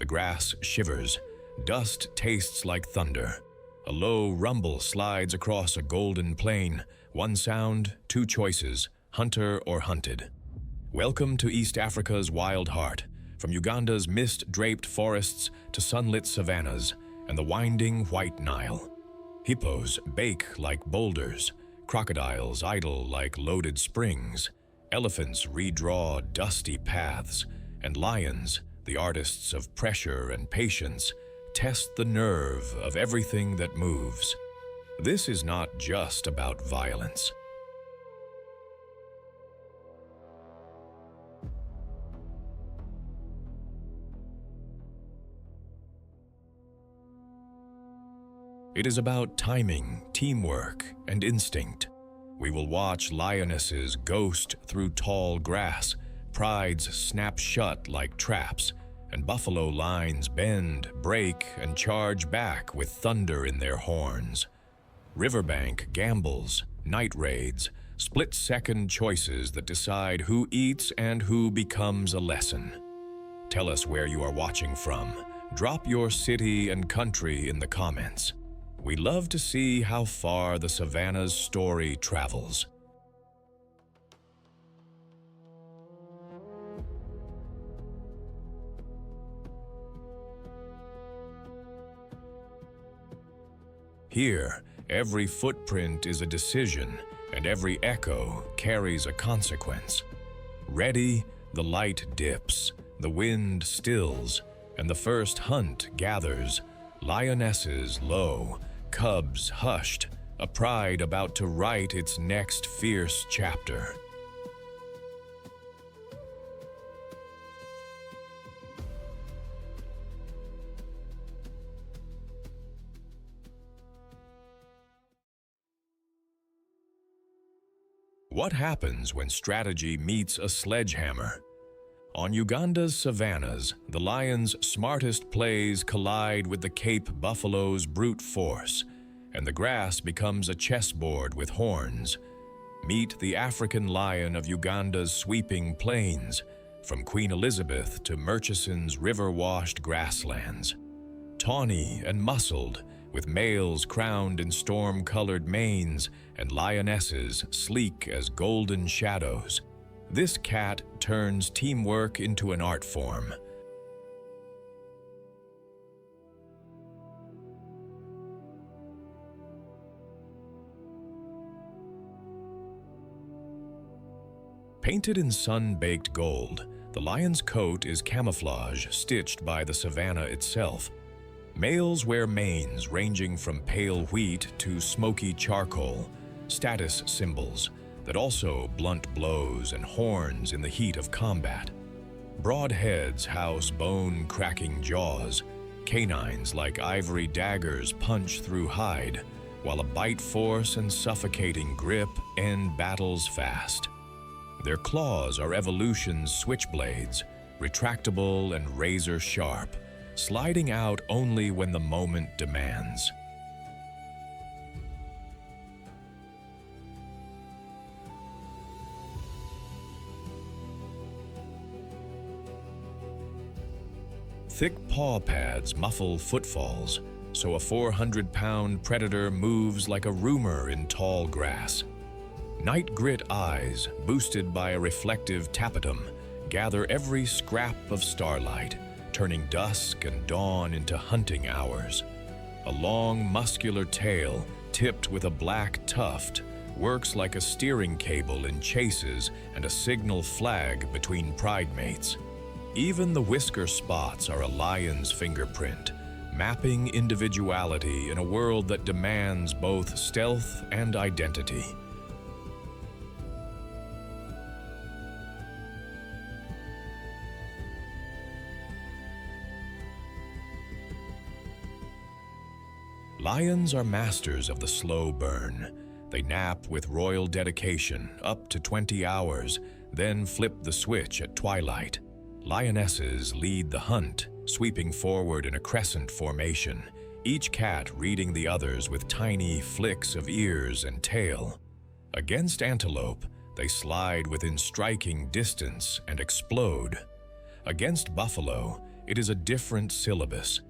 grass shivers. Dust tastes like thunder. A low rumble slides across a golden plain. One sound, two choices, hunter or hunted. Welcome to East Africa's wild heart, from Uganda's mist-draped forests to sunlit savannas and the winding White Nile. Hippos bake like boulders, crocodiles idle like loaded springs, elephants redraw dusty paths, and lions, the artists of pressure and patience, test the nerve of everything that moves. This is not just about violence. It is about timing, teamwork, and instinct. We will watch lionesses ghost through tall grass, prides snap shut like traps, and buffalo lines bend, break, and charge back with thunder in their horns. Riverbank gambles, night raids, split-second choices that decide who eats and who becomes a lesson. Tell us where you are watching from. Drop your city and country in the comments. We love to see how far the savannah's story travels. Here, every footprint is a decision, and every echo carries a consequence. Ready, the light dips, the wind stills, and the first hunt gathers. Lionesses low, cubs hushed, a pride about to write its next fierce chapter. What happens when strategy meets a sledgehammer? On Uganda's savannas, the lion's smartest plays collide with the Cape buffalo's brute force, and the grass becomes a chessboard with horns. Meet the African lion of Uganda's sweeping plains, from Queen Elizabeth to Murchison's river-washed grasslands. Tawny and muscled, with males crowned in storm-colored manes and lionesses sleek as golden shadows, this cat turns teamwork into an art form. Painted in sun-baked gold, the lion's coat is camouflage stitched by the savanna itself. Males wear manes ranging from pale wheat to smoky charcoal, status symbols that also blunt blows and horns in the heat of combat. Broad heads house bone-cracking jaws. Canines like ivory daggers punch through hide, while a bite force and suffocating grip end battles fast. Their claws are evolution's switchblades, retractable and razor-sharp, sliding out only when the moment demands. Thick paw pads muffle footfalls, so a 400-pound predator moves like a rumor in tall grass. Night grit eyes, boosted by a reflective tapetum, gather every scrap of starlight, turning dusk and dawn into hunting hours. A long, muscular tail, tipped with a black tuft, works like a steering cable in chases and a signal flag between pride mates. Even the whisker spots are a lion's fingerprint, mapping individuality in a world that demands both stealth and identity. Lions are masters of the slow burn. They nap with royal dedication, up to 20 hours, then flip the switch at twilight. Lionesses lead the hunt, sweeping forward in a crescent formation, each cat reading the others with tiny flicks of ears and tail. Against antelope, they slide within striking distance and explode. Against buffalo, it is a different syllabus.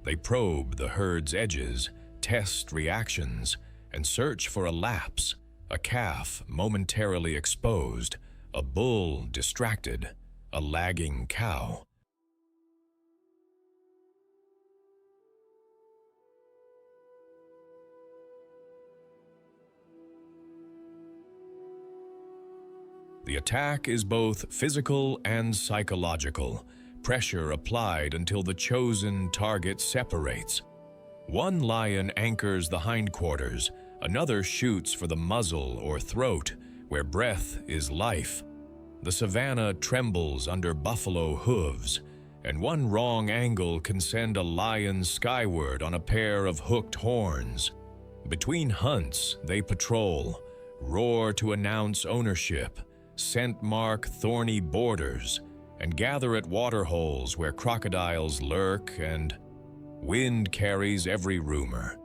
They probe the herd's edges, test reactions, and search for a lapse, a calf momentarily exposed, a bull distracted, a lagging cow. The attack is both physical and psychological, pressure applied until the chosen target separates. One lion anchors the hindquarters, another shoots for the muzzle or throat, where breath is life. The savanna trembles under buffalo hooves, and one wrong angle can send a lion skyward on a pair of hooked horns. Between hunts, they patrol, roar to announce ownership, scent mark thorny borders, and gather at waterholes where crocodiles lurk, and wind carries every rumor.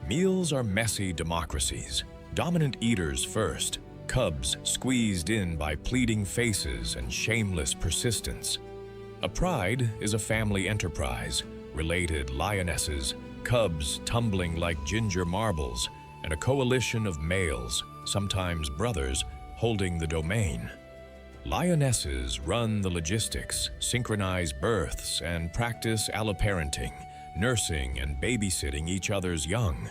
Meals are messy democracies. Dominant eaters first, cubs squeezed in by pleading faces and shameless persistence. A pride is a family enterprise, related lionesses, cubs tumbling like ginger marbles, and a coalition of males, sometimes brothers, holding the domain. Lionesses run the logistics, synchronize births, and practice alloparenting, nursing and babysitting each other's young.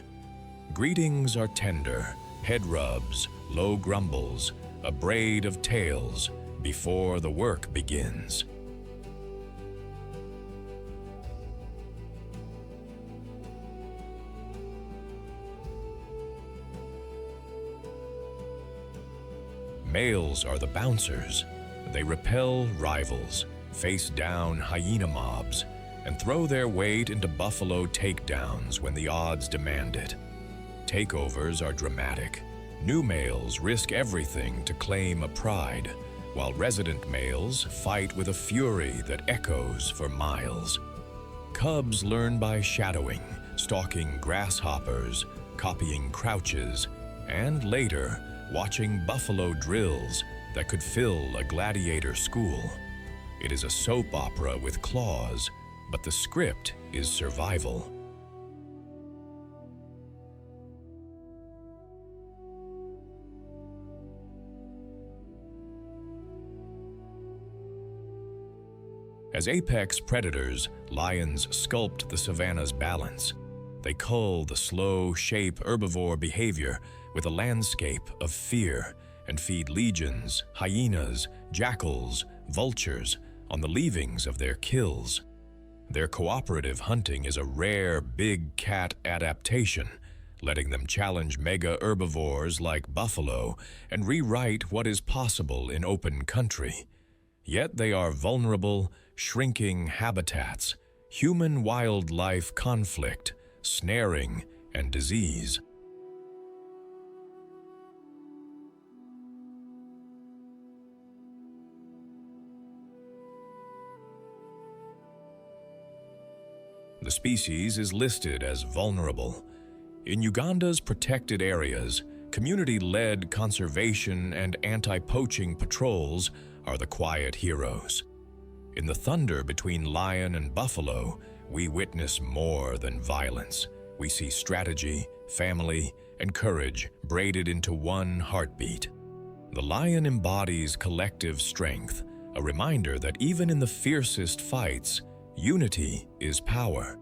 Greetings are tender, head rubs, low grumbles, a braid of tails before the work begins. Males are the bouncers. They repel rivals, face down hyena mobs, and throw their weight into buffalo takedowns when the odds demand it. Takeovers are dramatic. New males risk everything to claim a pride, while resident males fight with a fury that echoes for miles. Cubs learn by shadowing, stalking grasshoppers, copying crouches, and later, watching buffalo drills that could fill a gladiator school. It is a soap opera with claws, but the script is survival. As apex predators, lions sculpt the savanna's balance. They cull the slow shape herbivore behavior with a landscape of fear and feed legions, hyenas, jackals, vultures on the leavings of their kills. Their cooperative hunting is a rare big cat adaptation, letting them challenge mega herbivores like buffalo and rewrite what is possible in open country. Yet they are vulnerable, shrinking habitats, human-wildlife conflict, snaring, and disease. The species is listed as vulnerable. In Uganda's protected areas, community-led conservation and anti-poaching patrols are the quiet heroes. In the thunder between lion and buffalo, we witness more than violence. We see strategy, family, and courage braided into one heartbeat. The lion embodies collective strength, a reminder that even in the fiercest fights, unity is power.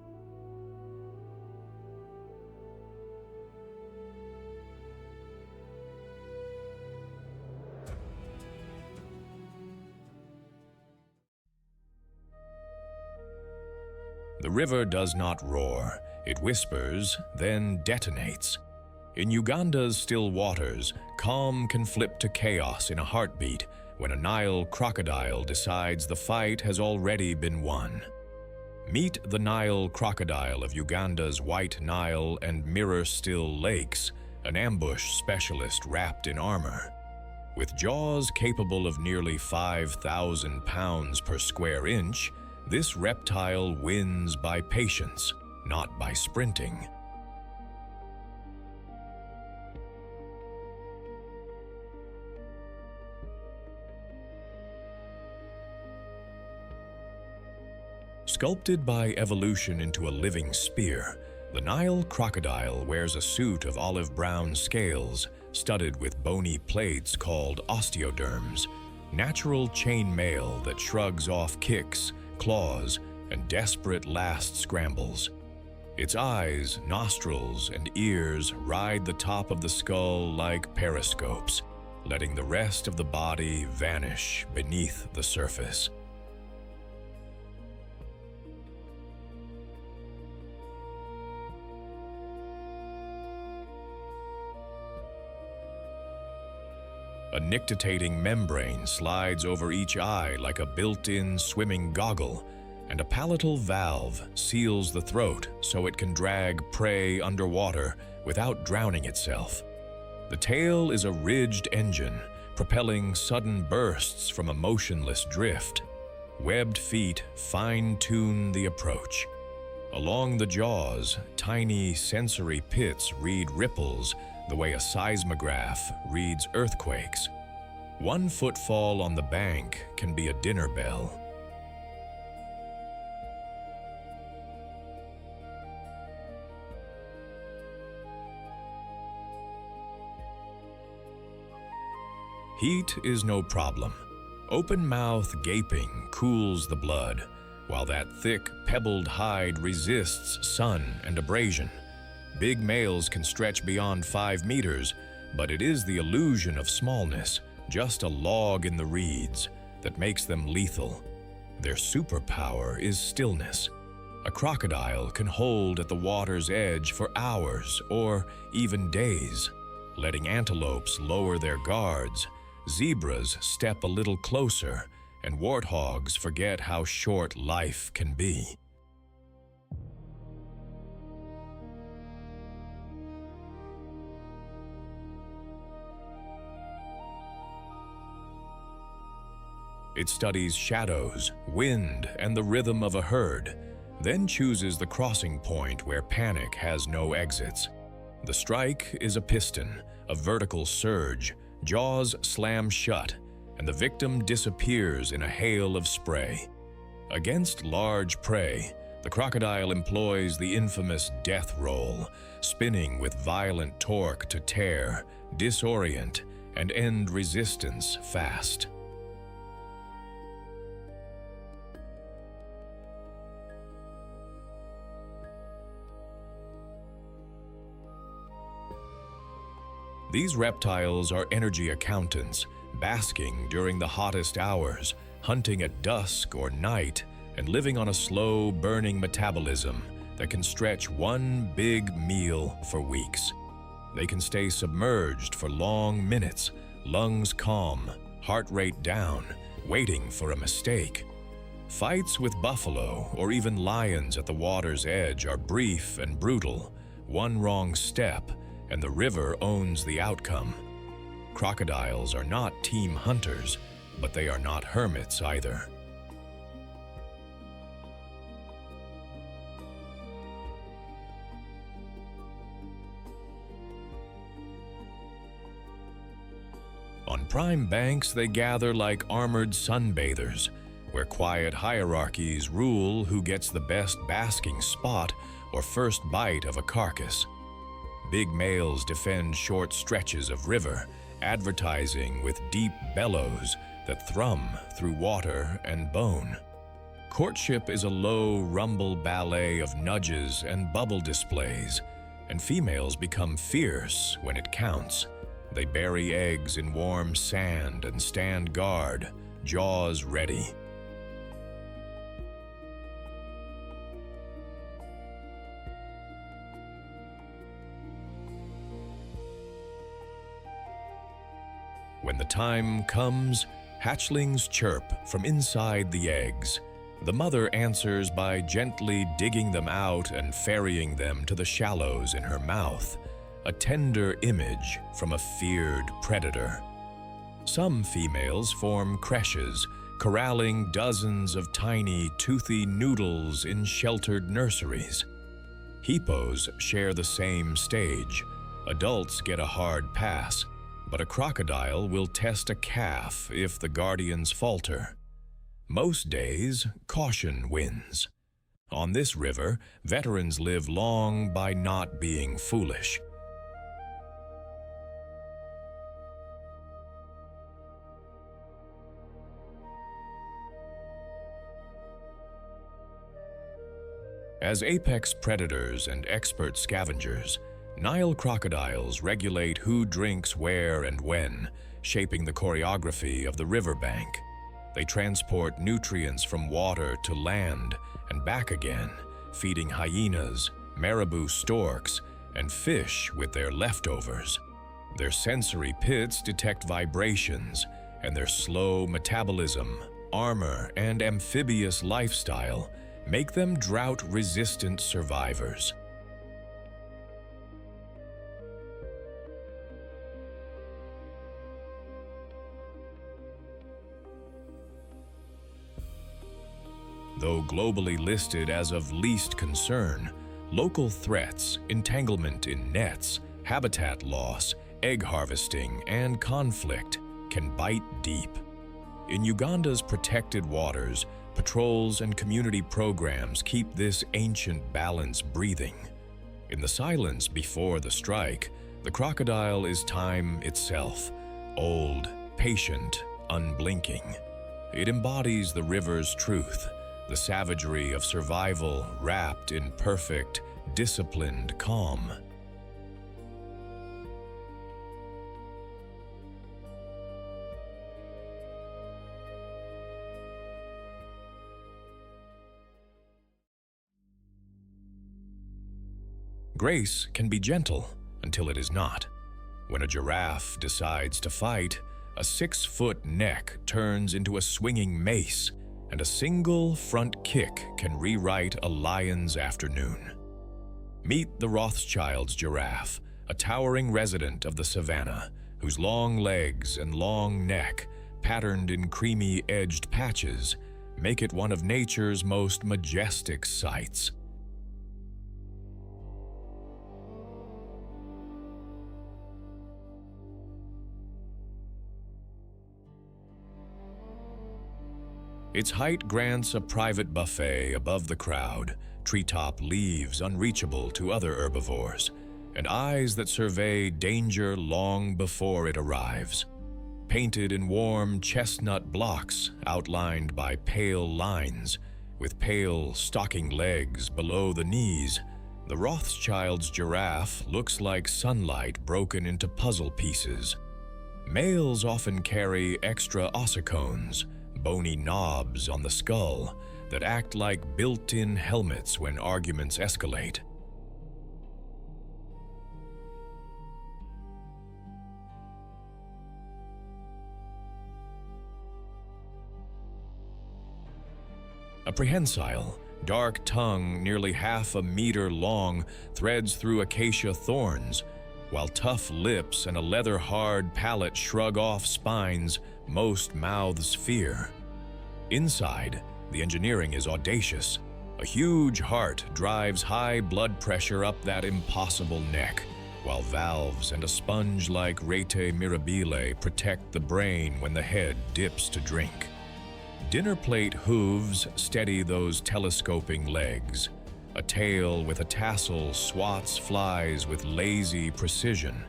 The river does not roar. It whispers, then detonates. In Uganda's still waters, calm can flip to chaos in a heartbeat when a Nile crocodile decides the fight has already been won. Meet the Nile crocodile of Uganda's White Nile and Mirror-Still lakes, an ambush specialist wrapped in armor. With jaws capable of nearly 5,000 pounds per square inch, this reptile wins by patience, not by sprinting. Sculpted by evolution into a living spear, the Nile crocodile wears a suit of olive-brown scales studded with bony plates called osteoderms, natural chain mail that shrugs off kicks, claws, and desperate last scrambles. Its eyes, nostrils, and ears ride the top of the skull like periscopes, letting the rest of the body vanish beneath the surface. A nictitating membrane slides over each eye like a built-in swimming goggle, and a palatal valve seals the throat so it can drag prey underwater without drowning itself. The tail is a ridged engine, propelling sudden bursts from a motionless drift. Webbed feet fine-tune the approach. Along the jaws, tiny sensory pits read ripples the way a seismograph reads earthquakes. One footfall on the bank can be a dinner bell. Heat is no problem. Open mouth gaping cools the blood, while that thick, pebbled hide resists sun and abrasion. Big males can stretch beyond 5 meters, but it is the illusion of smallness, just a log in the reeds, that makes them lethal. Their superpower is stillness. A crocodile can hold at the water's edge for hours or even days, letting antelopes lower their guards. Zebras step a little closer, and warthogs forget how short life can be. It studies shadows, wind, and the rhythm of a herd, then chooses the crossing point where panic has no exits. The strike is a piston, a vertical surge, jaws slam shut, and the victim disappears in a hail of spray. Against large prey, the crocodile employs the infamous death roll, spinning with violent torque to tear, disorient, and end resistance fast. These reptiles are energy accountants, basking during the hottest hours, hunting at dusk or night, and living on a slow, burning metabolism that can stretch one big meal for weeks. They can stay submerged for long minutes, lungs calm, heart rate down, waiting for a mistake. Fights with buffalo or even lions at the water's edge are brief and brutal. One wrong step, and the river owns the outcome. Crocodiles are not team hunters, but they are not hermits either. On prime banks, they gather like armored sunbathers, where quiet hierarchies rule who gets the best basking spot or first bite of a carcass. Big males defend short stretches of river, advertising with deep bellows that thrum through water and bone. Courtship is a low rumble ballet of nudges and bubble displays, and females become fierce when it counts. They bury eggs in warm sand and stand guard, jaws ready. When the time comes, hatchlings chirp from inside the eggs. The mother answers by gently digging them out and ferrying them to the shallows in her mouth, a tender image from a feared predator. Some females form creches, corralling dozens of tiny, toothy noodles in sheltered nurseries. Hippos share the same stage. Adults get a hard pass, but a crocodile will test a calf if the guardians falter. Most days, caution wins. On this river, veterans live long by not being foolish. As apex predators and expert scavengers, Nile crocodiles regulate who drinks where and when, shaping the choreography of the riverbank. They transport nutrients from water to land and back again, feeding hyenas, marabou storks, and fish with their leftovers. Their sensory pits detect vibrations, and their slow metabolism, armor, and amphibious lifestyle make them drought-resistant survivors. Though globally listed as of least concern, local threats, entanglement in nets, habitat loss, egg harvesting, and conflict can bite deep. In Uganda's protected waters, patrols and community programs keep this ancient balance breathing. In the silence before the strike, the crocodile is time itself, old, patient, unblinking. It embodies the river's truth, the savagery of survival wrapped in perfect, disciplined calm. Grace can be gentle until it is not. When a giraffe decides to fight, a 6-foot neck turns into a swinging mace, and a single front kick can rewrite a lion's afternoon. Meet the Rothschild's giraffe, a towering resident of the savannah, whose long legs and long neck, patterned in creamy-edged patches, make it one of nature's most majestic sights. Its height grants a private buffet above the crowd, treetop leaves unreachable to other herbivores, and eyes that survey danger long before it arrives. Painted in warm chestnut blocks outlined by pale lines, with pale, stocking legs below the knees, the Rothschild's giraffe looks like sunlight broken into puzzle pieces. Males often carry extra ossicones, bony knobs on the skull that act like built-in helmets when arguments escalate. A prehensile, dark tongue nearly half a meter long threads through acacia thorns, while tough lips and a leather-hard palate shrug off spines most mouths fear. Inside, the engineering is audacious. A huge heart drives high blood pressure up that impossible neck, while valves and a sponge like rete mirabile protect the brain when the head dips to drink. Dinner plate hooves steady those telescoping legs. A tail with a tassel swats flies with lazy precision.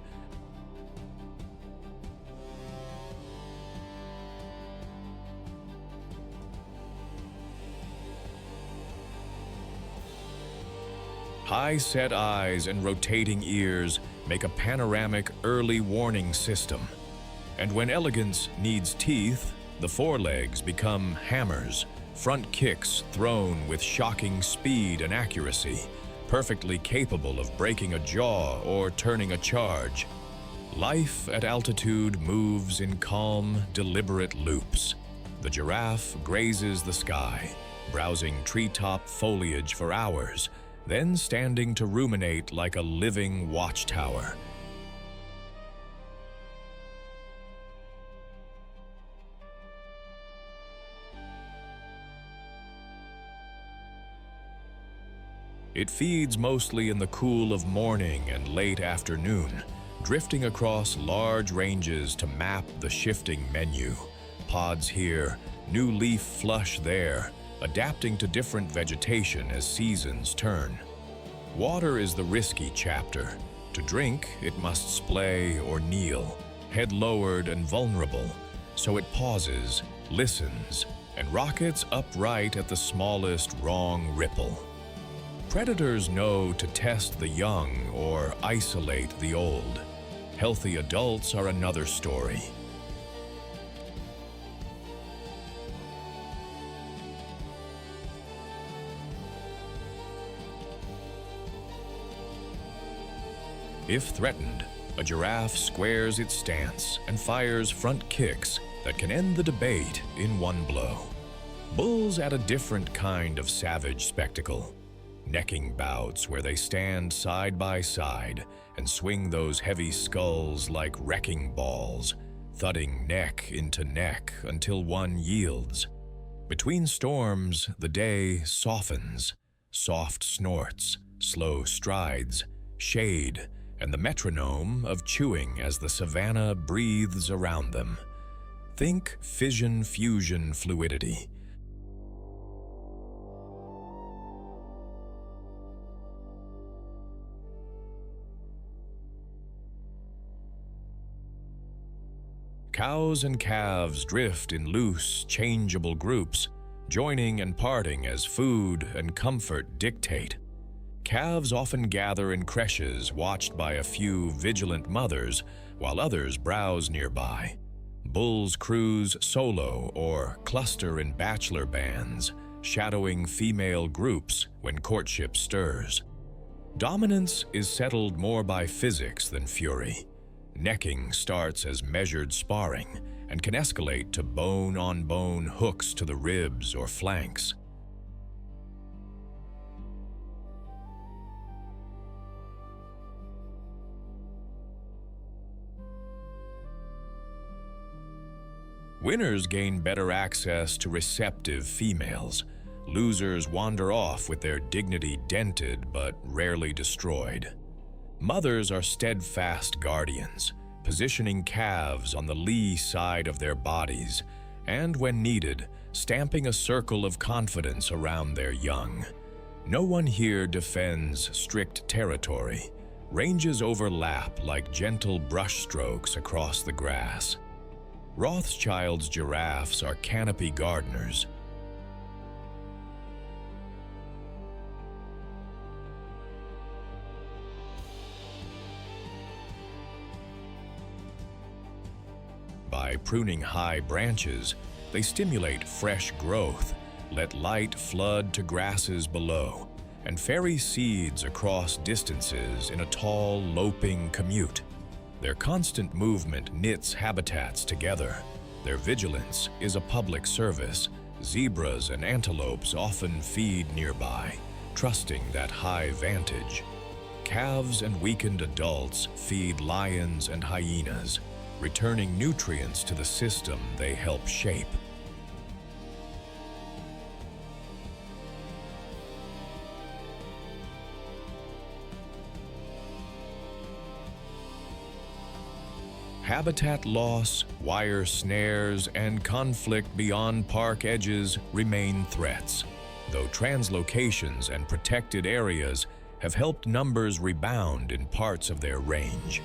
High-set eyes and rotating ears make a panoramic early warning system. And when elegance needs teeth, the forelegs become hammers, front kicks thrown with shocking speed and accuracy, perfectly capable of breaking a jaw or turning a charge. Life at altitude moves in calm, deliberate loops. The giraffe grazes the sky, browsing treetop foliage for hours, then standing to ruminate like a living watchtower. It feeds mostly in the cool of morning and late afternoon, drifting across large ranges to map the shifting menu. Pods here, new leaf flush there, adapting to different vegetation as seasons turn. Water is the risky chapter. To drink, it must splay or kneel, head lowered and vulnerable, so it pauses, listens, and rockets upright at the smallest wrong ripple. Predators know to test the young or isolate the old. Healthy adults are another story. If threatened, a giraffe squares its stance and fires front kicks that can end the debate in one blow. Bulls add a different kind of savage spectacle. Necking bouts where they stand side by side and swing those heavy skulls like wrecking balls, thudding neck into neck until one yields. Between storms, the day softens. Soft snorts, slow strides, shade, and the metronome of chewing as the savanna breathes around them. Think fission-fusion fluidity. Cows and calves drift in loose, changeable groups, joining and parting as food and comfort dictate. Calves often gather in creches watched by a few vigilant mothers, while others browse nearby. Bulls cruise solo or cluster in bachelor bands, shadowing female groups when courtship stirs. Dominance is settled more by physics than fury. Necking starts as measured sparring and can escalate to bone-on-bone hooks to the ribs or flanks. Winners gain better access to receptive females. Losers wander off with their dignity dented but rarely destroyed. Mothers are steadfast guardians, positioning calves on the lee side of their bodies, and when needed, stamping a circle of confidence around their young. No one here defends strict territory. Ranges overlap like gentle brushstrokes across the grass. Rothschild's giraffes are canopy gardeners. By pruning high branches, they stimulate fresh growth, let light flood to grasses below, and ferry seeds across distances in a tall, loping commute. Their constant movement knits habitats together. Their vigilance is a public service. Zebras and antelopes often feed nearby, trusting that high vantage. Calves and weakened adults feed lions and hyenas, returning nutrients to the system they help shape. Habitat loss, wire snares, and conflict beyond park edges remain threats, though translocations and protected areas have helped numbers rebound in parts of their range.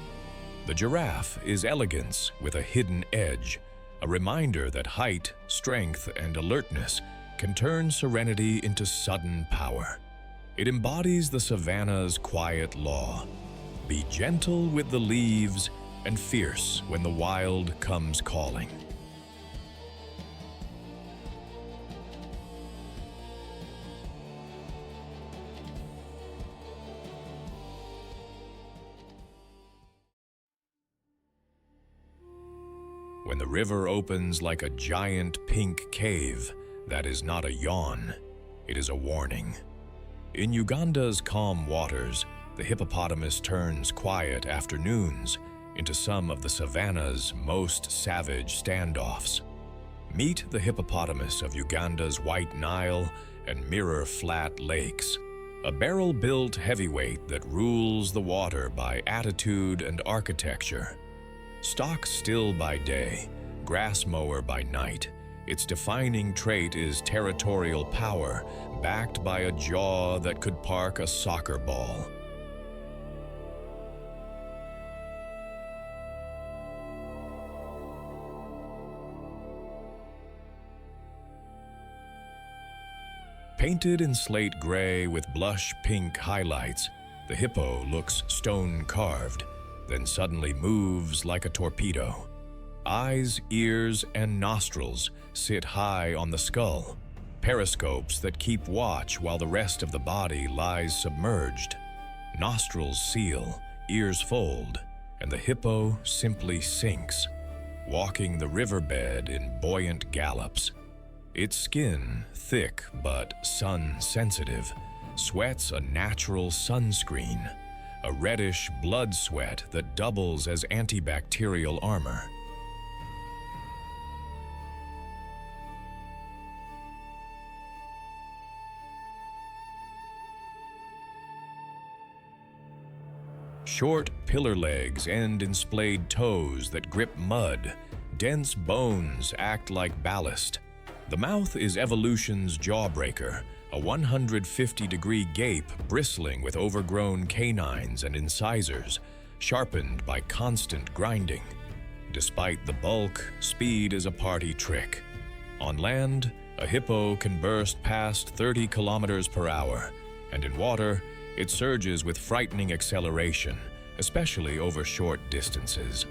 The giraffe is elegance with a hidden edge, a reminder that height, strength, and alertness can turn serenity into sudden power. It embodies the savanna's quiet law. Be gentle with the leaves and fierce when the wild comes calling. When the river opens like a giant pink cave, that is not a yawn, it is a warning. In Uganda's calm waters, the hippopotamus turns quiet afternoons into some of the savanna's most savage standoffs. Meet the hippopotamus of Uganda's White Nile and Mirror Flat Lakes, a barrel-built heavyweight that rules the water by attitude and architecture. Stock still by day, grass mower by night, Its defining trait is territorial power, backed by a jaw that could park a soccer ball. Painted in slate gray with blush pink highlights, the hippo looks stone-carved, then suddenly moves like a torpedo. Eyes, ears, and nostrils sit high on the skull, periscopes that keep watch while the rest of the body lies submerged. Nostrils seal, ears fold, and the hippo simply sinks, walking the riverbed in buoyant gallops. Its skin, thick but sun-sensitive, sweats a natural sunscreen, a reddish blood sweat that doubles as antibacterial armor. Short pillar legs end in splayed toes that grip mud. Dense bones act like ballast. The mouth is evolution's jawbreaker, a 150-degree gape bristling with overgrown canines and incisors, sharpened by constant grinding. Despite the bulk, speed is a party trick. On land, a hippo can burst past 30 kilometers per hour, and in water, it surges with frightening acceleration, especially over short distances.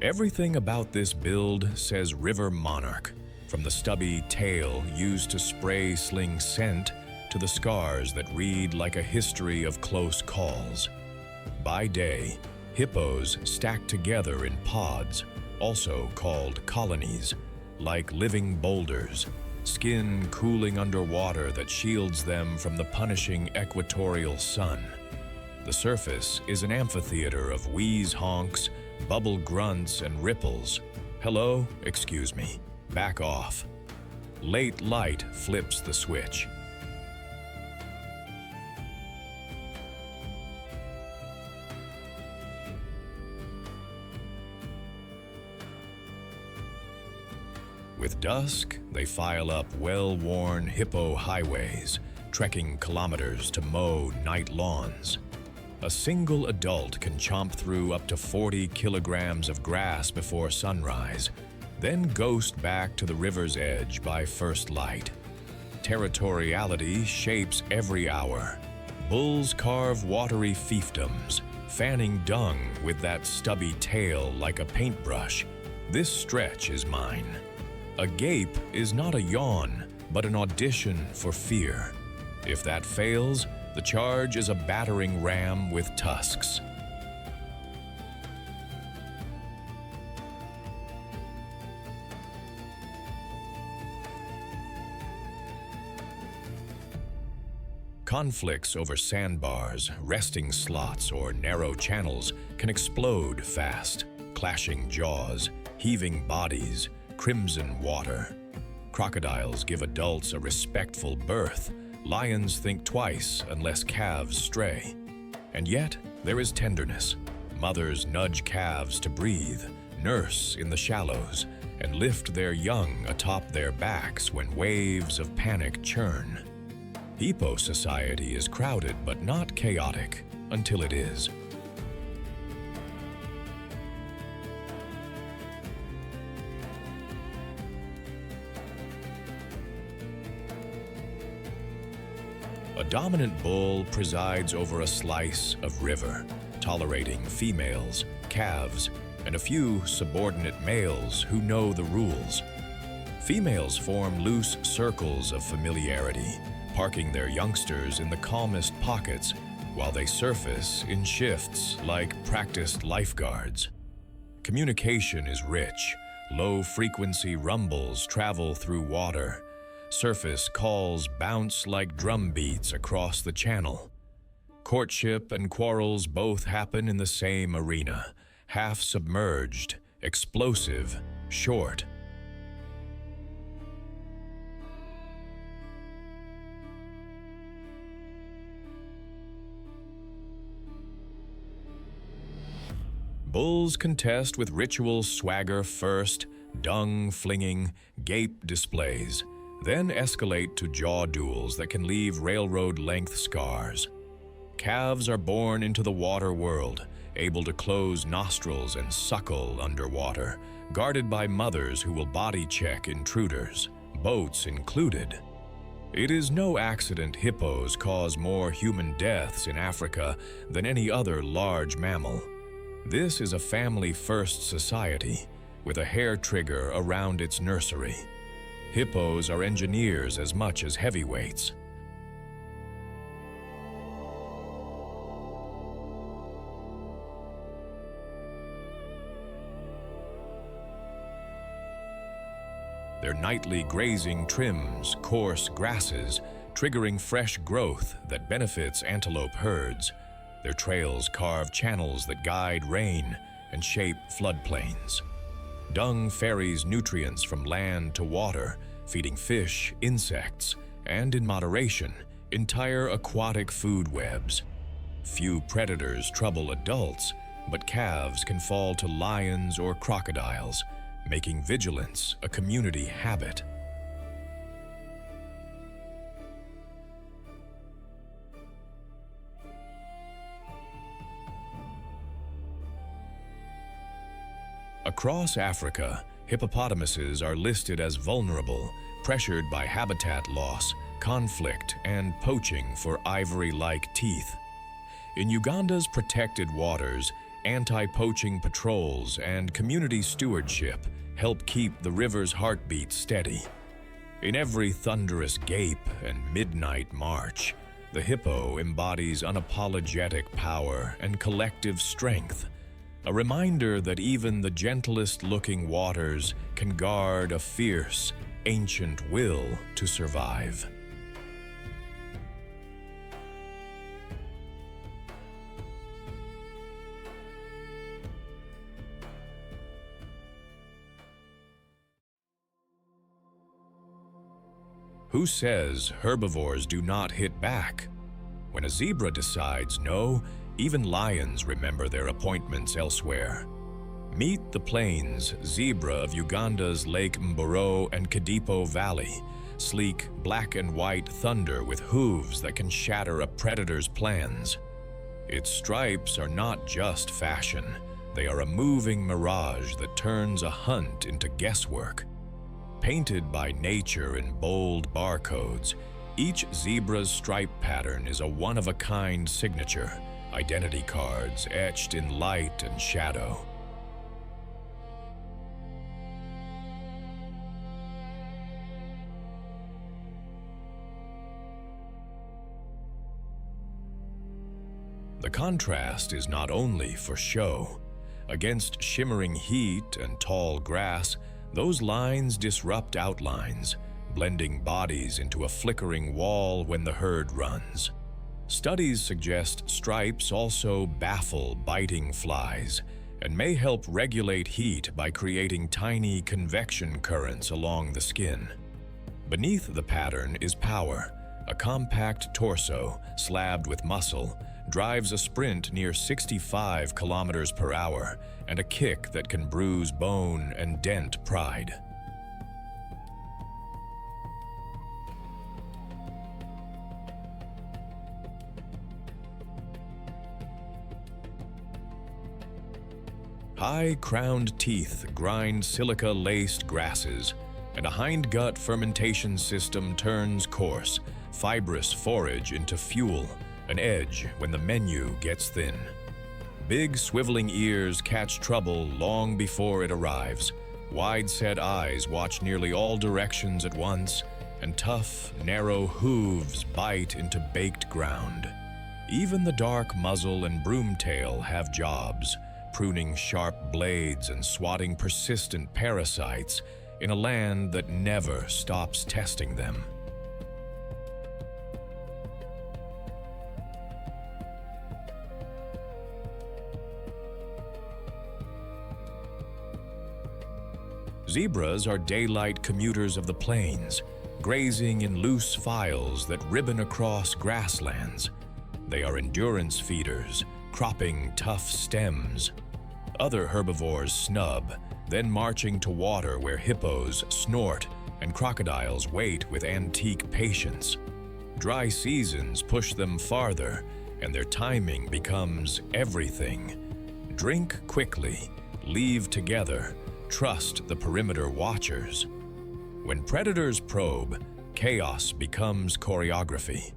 Everything about this build says river monarch, from the stubby tail used to spray sling scent to the scars that read like a history of close calls. By day, hippos stack together in pods, also called colonies, like living boulders, skin cooling underwater that shields them from the punishing equatorial sun. The surface is an amphitheater of wheeze honks, bubble grunts, and ripples. Hello, excuse me, back off. Late light flips the switch. With dusk, they file up well-worn hippo highways, trekking kilometers to mow night lawns. A single adult can chomp through up to 40 kilograms of grass before sunrise, then ghost back to the river's edge by first light. Territoriality shapes every hour. Bulls carve watery fiefdoms, fanning dung with that stubby tail like a paintbrush. This stretch is mine. A gape is not a yawn, but an audition for fear. If that fails, the charge is a battering ram with tusks. Conflicts over sandbars, resting slots, or narrow channels can explode fast, clashing jaws, heaving bodies, crimson water. Crocodiles give adults a respectful birth. Lions think twice unless calves stray. And yet, there is tenderness. Mothers nudge calves to breathe, nurse in the shallows, and lift their young atop their backs when waves of panic churn. Hippo society is crowded but not chaotic until it is. A dominant bull presides over a slice of river, tolerating females, calves, and a few subordinate males who know the rules. Females form loose circles of familiarity, parking their youngsters in the calmest pockets while they surface in shifts like practiced lifeguards. Communication is rich. Low-frequency rumbles travel through water. Surface calls bounce like drum beats across the channel. Courtship and quarrels both happen in the same arena, half-submerged, explosive, short. 'Tis Bulls contest with ritual swagger first, dung-flinging, gape displays, then escalate to jaw duels that can leave railroad-length scars. Calves are born into the water world, able to close nostrils and suckle underwater, guarded by mothers who will body-check intruders, boats included. It is no accident hippos cause more human deaths in Africa than any other large mammal. This is a family-first society, with a hair trigger around its nursery. Hippos are engineers as much as heavyweights. Their nightly grazing trims coarse grasses, triggering fresh growth that benefits antelope herds. Their trails carve channels that guide rain and shape floodplains. Dung ferries nutrients from land to water, feeding fish, insects, and in moderation, entire aquatic food webs. Few predators trouble adults, but calves can fall to lions or crocodiles, making vigilance a community habit. Across Africa, hippopotamuses are listed as vulnerable, pressured by habitat loss, conflict, and poaching for ivory-like teeth. In Uganda's protected waters, anti-poaching patrols and community stewardship help keep the river's heartbeat steady. In every thunderous gape and midnight march, the hippo embodies unapologetic power and collective strength, a reminder that even the gentlest-looking waters can guard a fierce, ancient will to survive. Who says herbivores do not hit back? When a zebra decides no, even lions remember their appointments elsewhere. Meet the plains zebra of Uganda's Lake Mburo and Kadipo Valley, sleek black and white thunder with hooves that can shatter a predator's plans. Its stripes are not just fashion, they are a moving mirage that turns a hunt into guesswork. Painted by nature in bold barcodes, each zebra's stripe pattern is a one-of-a-kind signature, identity cards etched in light and shadow. The contrast is not only for show. Against shimmering heat and tall grass, those lines disrupt outlines, blending bodies into a flickering wall when the herd runs. Studies suggest stripes also baffle biting flies and may help regulate heat by creating tiny convection currents along the skin. Beneath the pattern is power. A compact torso, slabbed with muscle, drives a sprint near 65 kilometers per hour and a kick that can bruise bone and dent pride. High-crowned teeth grind silica-laced grasses, and a hindgut fermentation system turns coarse, fibrous forage into fuel, an edge when the menu gets thin. Big swiveling ears catch trouble long before it arrives. Wide-set eyes watch nearly all directions at once, and tough, narrow hooves bite into baked ground. Even the dark muzzle and broomtail have jobs, pruning sharp blades and swatting persistent parasites in a land that never stops testing them. Zebras are daylight commuters of the plains, grazing in loose files that ribbon across grasslands. They are endurance feeders, cropping tough stems. Other herbivores snub, then marching to water where hippos snort and crocodiles wait with antique patience. Dry seasons push them farther, and their timing becomes everything. Drink quickly, leave together, trust the perimeter watchers. When predators probe, chaos becomes choreography.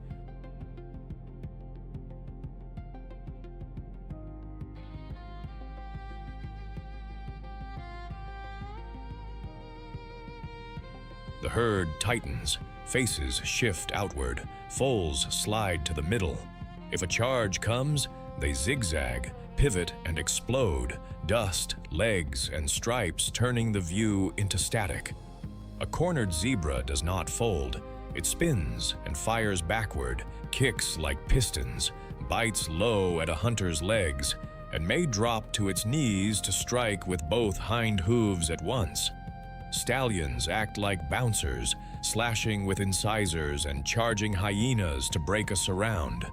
The herd tightens, faces shift outward, foals slide to the middle. If a charge comes, they zigzag, pivot, and explode, dust, legs, and stripes turning the view into static. A cornered zebra does not fold. It spins and fires backward, kicks like pistons, bites low at a hunter's legs, and may drop to its knees to strike with both hind hooves at once. Stallions act like bouncers, slashing with incisors and charging hyenas to break a surround.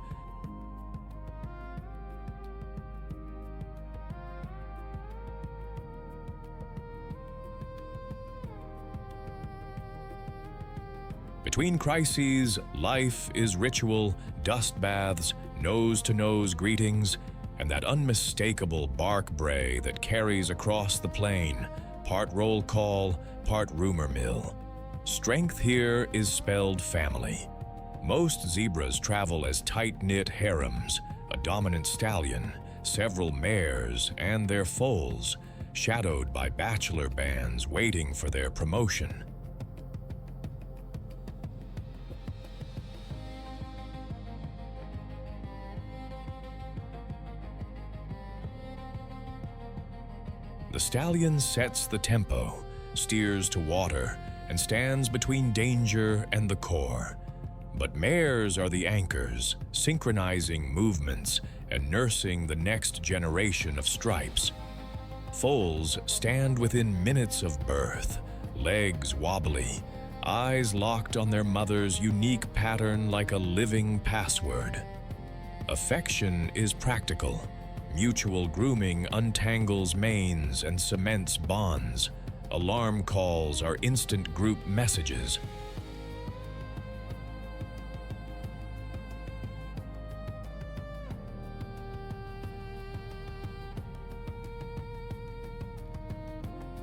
Between crises, life is ritual, dust baths, nose-to-nose greetings, and that unmistakable bark bray that carries across the plain, part roll call, part rumor mill. Strength here is spelled family. Most zebras travel as tight-knit harems, a dominant stallion, several mares, and their foals, shadowed by bachelor bands waiting for their promotion. The stallion sets the tempo, steers to water, and stands between danger and the core. But mares are the anchors, synchronizing movements and nursing the next generation of stripes. Foals stand within minutes of birth, legs wobbly, eyes locked on their mother's unique pattern like a living password. Affection is practical. Mutual grooming untangles manes and cements bonds. Alarm calls are instant group messages.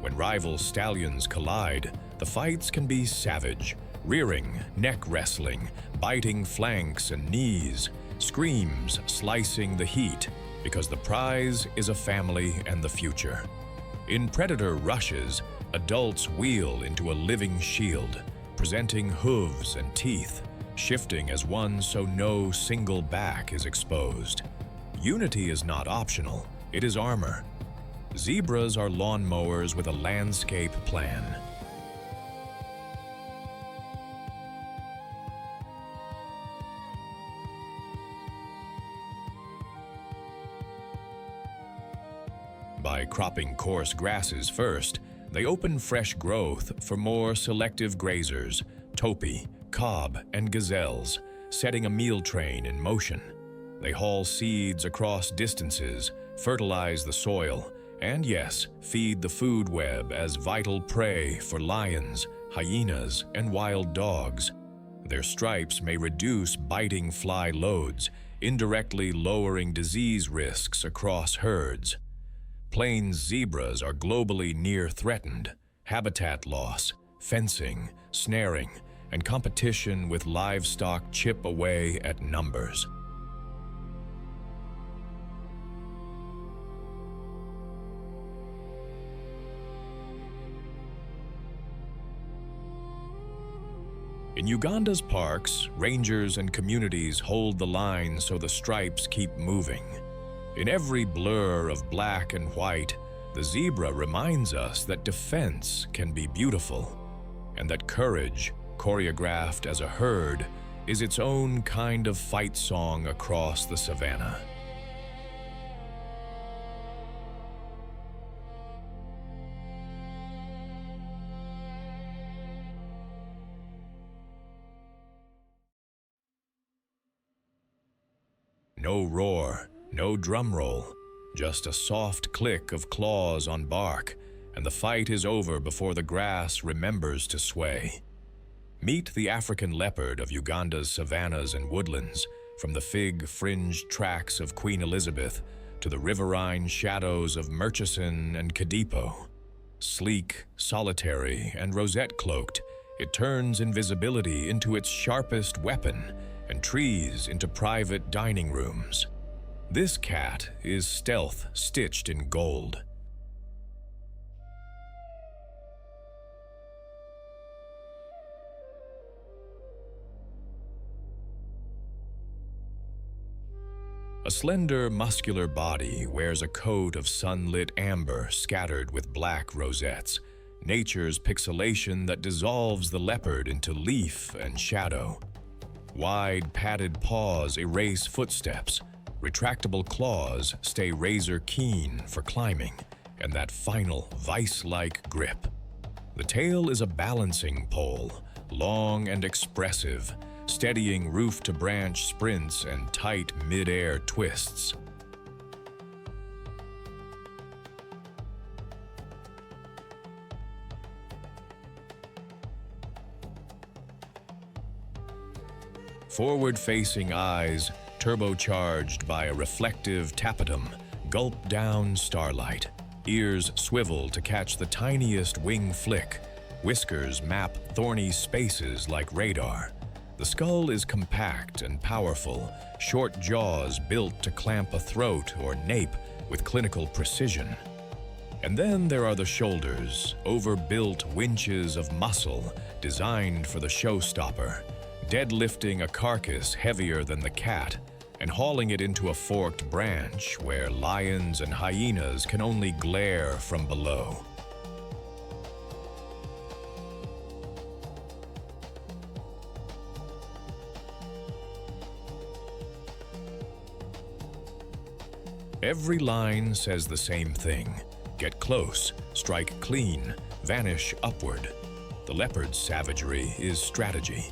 When rival stallions collide, the fights can be savage, rearing, neck wrestling, biting flanks and knees, screams slicing the heat, because the prize is a family and the future. In predator rushes, adults wheel into a living shield, presenting hooves and teeth, shifting as one so no single back is exposed. Unity is not optional, it is armor. Zebras are lawnmowers with a landscape plan. By cropping coarse grasses first, they open fresh growth for more selective grazers, topi, cob, and gazelles, setting a meal train in motion. They haul seeds across distances, fertilize the soil, and yes, feed the food web as vital prey for lions, hyenas, and wild dogs. Their stripes may reduce biting fly loads, indirectly lowering disease risks across herds. Plains zebras are globally near threatened. Habitat loss, fencing, snaring, and competition with livestock chip away at numbers. In Uganda's parks, rangers and communities hold the line so the stripes keep moving. In every blur of black and white, the zebra reminds us that defense can be beautiful, and that courage, choreographed as a herd, is its own kind of fight song across the savannah. No roar, no drum roll, Just a soft click of claws on bark, and the fight is over before the grass remembers to sway. Meet the African leopard of Uganda's savannas and woodlands, from the fig-fringed tracks of Queen Elizabeth to the riverine shadows of Murchison and Kadipo. Sleek, solitary, and rosette-cloaked, it turns invisibility into its sharpest weapon and trees into private dining rooms. This cat is stealth stitched in gold. A slender, muscular body wears a coat of sunlit amber scattered with black rosettes, nature's pixelation that dissolves the leopard into leaf and shadow. Wide, padded paws erase footsteps. Retractable claws stay razor-keen for climbing, and that final, vice-like grip. The tail is a balancing pole, long and expressive, steadying roof-to-branch sprints and tight mid-air twists. Forward-facing eyes, turbocharged by a reflective tapetum, gulp down starlight. Ears swivel to catch the tiniest wing flick. Whiskers map thorny spaces like radar. The skull is compact and powerful, short jaws built to clamp a throat or nape with clinical precision. And then there are the shoulders, overbuilt winches of muscle designed for the showstopper, deadlifting a carcass heavier than the cat and hauling it into a forked branch where lions and hyenas can only glare from below. Every line says the same thing. Get close, strike clean, vanish upward. The leopard's savagery is strategy.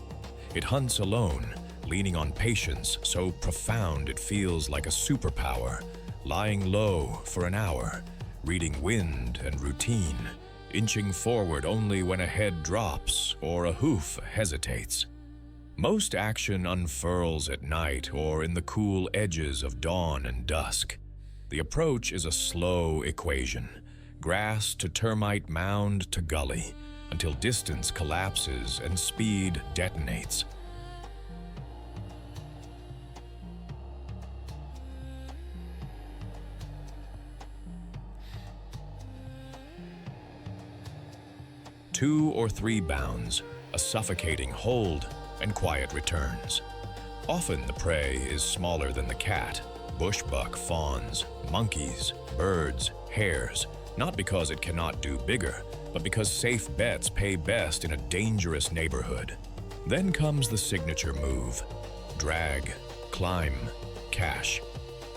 It hunts alone, leaning on patience so profound it feels like a superpower, lying low for an hour, reading wind and routine, inching forward only when a head drops or a hoof hesitates. Most action unfurls at night or in the cool edges of dawn and dusk. The approach is a slow equation, grass to termite mound to gully, until distance collapses and speed detonates. Two or three bounds, a suffocating hold, and quiet returns. Often the prey is smaller than the cat. Bushbuck fawns, monkeys, birds, hares, not because it cannot do bigger, but because safe bets pay best in a dangerous neighborhood. Then comes the signature move: drag, climb, cache.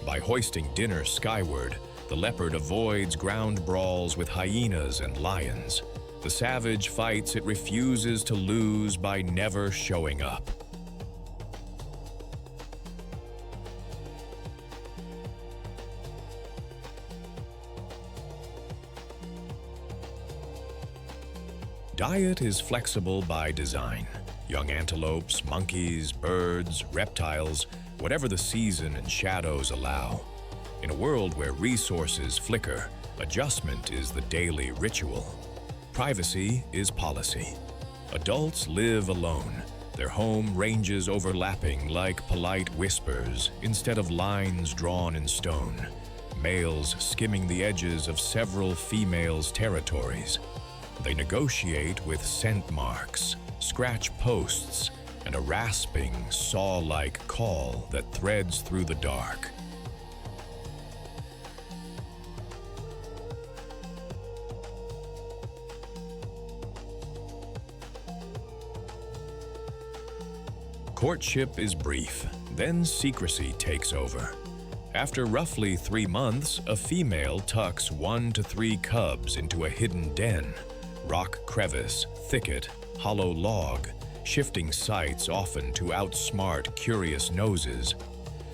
By hoisting dinner skyward, the leopard avoids ground brawls with hyenas and lions. The savage fights it refuses to lose by never showing up. Diet is flexible by design. Young antelopes, monkeys, birds, reptiles, whatever the season and shadows allow. In a world where resources flicker, adjustment is the daily ritual. Privacy is policy. Adults live alone, their home ranges overlapping like polite whispers instead of lines drawn in stone, males skimming the edges of several females' territories. They negotiate with scent marks, scratch posts, and a rasping, saw-like call that threads through the dark. Courtship is brief, then secrecy takes over. After roughly 3 months, a female tucks 1 to 3 cubs into a hidden den. Rock crevice, thicket, hollow log, shifting sights often to outsmart curious noses.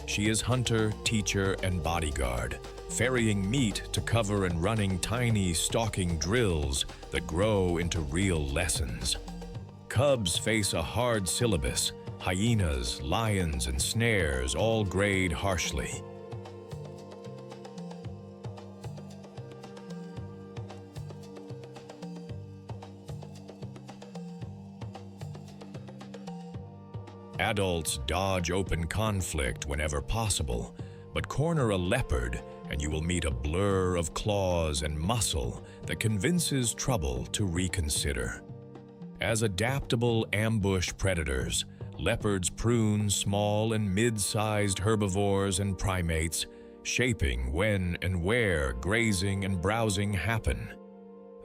She is hunter, teacher, and bodyguard, ferrying meat to cover and running tiny stalking drills that grow into real lessons. Cubs face a hard syllabus. Hyenas, lions, and snares all grade harshly. Adults dodge open conflict whenever possible, but corner a leopard and you will meet a blur of claws and muscle that convinces trouble to reconsider. As adaptable ambush predators, leopards prune small and mid-sized herbivores and primates, shaping when and where grazing and browsing happen.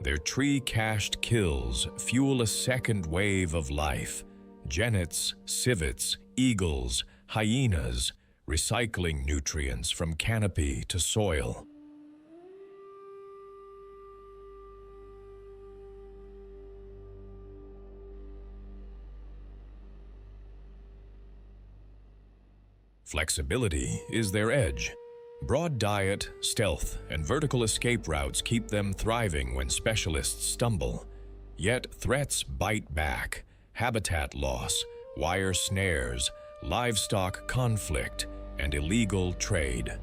Their tree-cached kills fuel a second wave of life. Genets, civets, eagles, hyenas, recycling nutrients from canopy to soil. Flexibility is their edge. Broad diet, stealth, and vertical escape routes keep them thriving when specialists stumble. Yet threats bite back. Habitat loss, wire snares, livestock conflict, and illegal trade.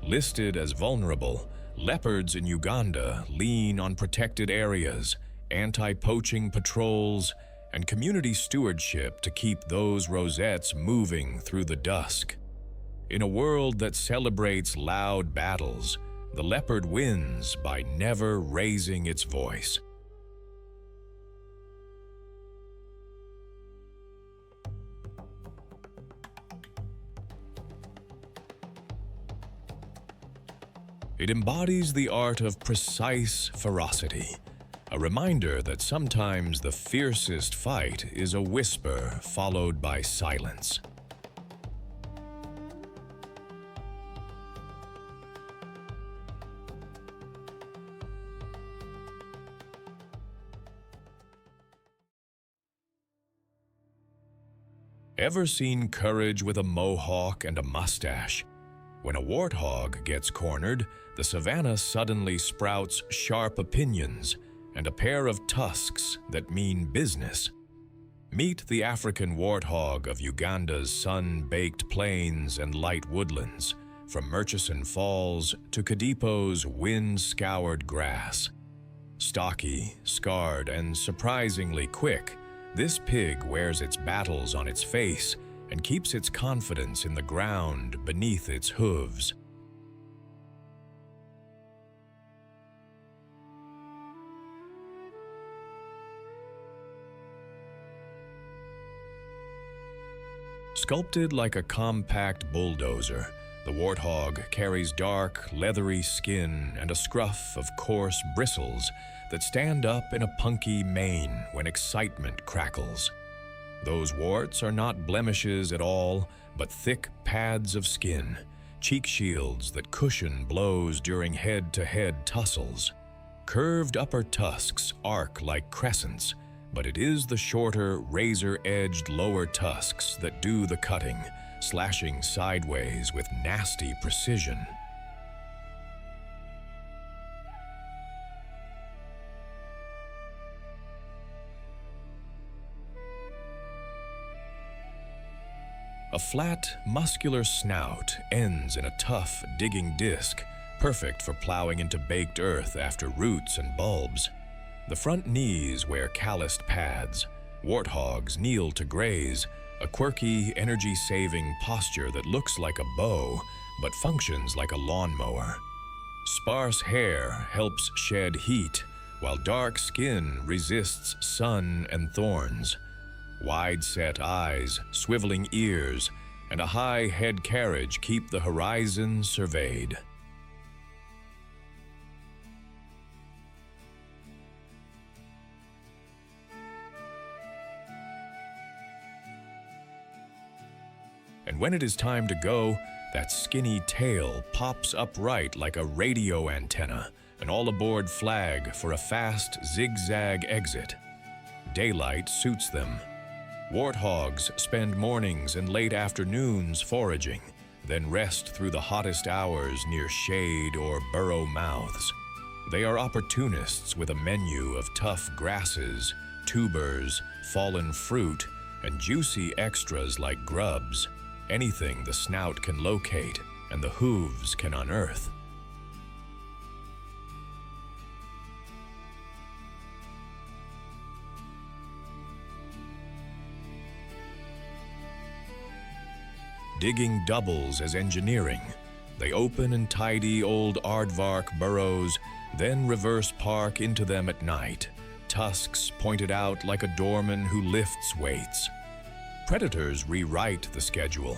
Listed as vulnerable, leopards in Uganda lean on protected areas, anti-poaching patrols, and community stewardship to keep those rosettes moving through the dusk. In a world that celebrates loud battles, the leopard wins by never raising its voice. It embodies the art of precise ferocity, a reminder that sometimes the fiercest fight is a whisper followed by silence. Ever seen courage with a mohawk and a mustache? When a warthog gets cornered, the savanna suddenly sprouts sharp opinions and a pair of tusks that mean business. Meet the African warthog of Uganda's sun-baked plains and light woodlands, from Murchison Falls to Kadipo's wind-scoured grass. Stocky, scarred, and surprisingly quick, this pig wears its battles on its face and keeps its confidence in the ground beneath its hooves. Sculpted like a compact bulldozer, the warthog carries dark, leathery skin and a scruff of coarse bristles that stand up in a punky mane when excitement crackles. Those warts are not blemishes at all, but thick pads of skin, cheek shields that cushion blows during head-to-head tussles. Curved upper tusks arc like crescents, but it is the shorter, razor-edged lower tusks that do the cutting, slashing sideways with nasty precision. A flat, muscular snout ends in a tough, digging disc, perfect for plowing into baked earth after roots and bulbs. The front knees wear calloused pads. Warthogs kneel to graze, a quirky, energy-saving posture that looks like a bow, but functions like a lawnmower. Sparse hair helps shed heat, while dark skin resists sun and thorns. Wide-set eyes, swiveling ears, and a high head carriage keep the horizon surveyed. And when it is time to go, that skinny tail pops upright like a radio antenna, an all-aboard flag for a fast zigzag exit. Daylight suits them. Warthogs spend mornings and late afternoons foraging, then rest through the hottest hours near shade or burrow mouths. They are opportunists with a menu of tough grasses, tubers, fallen fruit, and juicy extras like grubs, anything the snout can locate and the hooves can unearth. Digging doubles as engineering. They open and tidy old aardvark burrows, then reverse park into them at night, tusks pointed out like a doorman who lifts weights. Predators rewrite the schedule.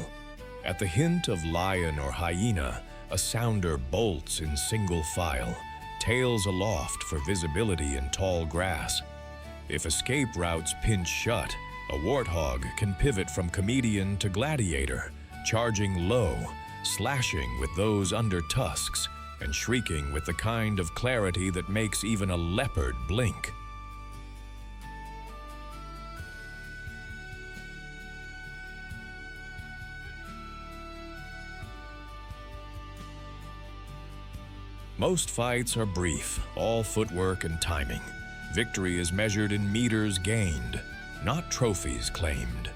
At the hint of lion or hyena, a sounder bolts in single file, tails aloft for visibility in tall grass. If escape routes pinch shut, a warthog can pivot from comedian to gladiator, charging low, slashing with those under tusks, and shrieking with the kind of clarity that makes even a leopard blink. Most fights are brief, all footwork and timing. Victory is measured in meters gained, not trophies claimed.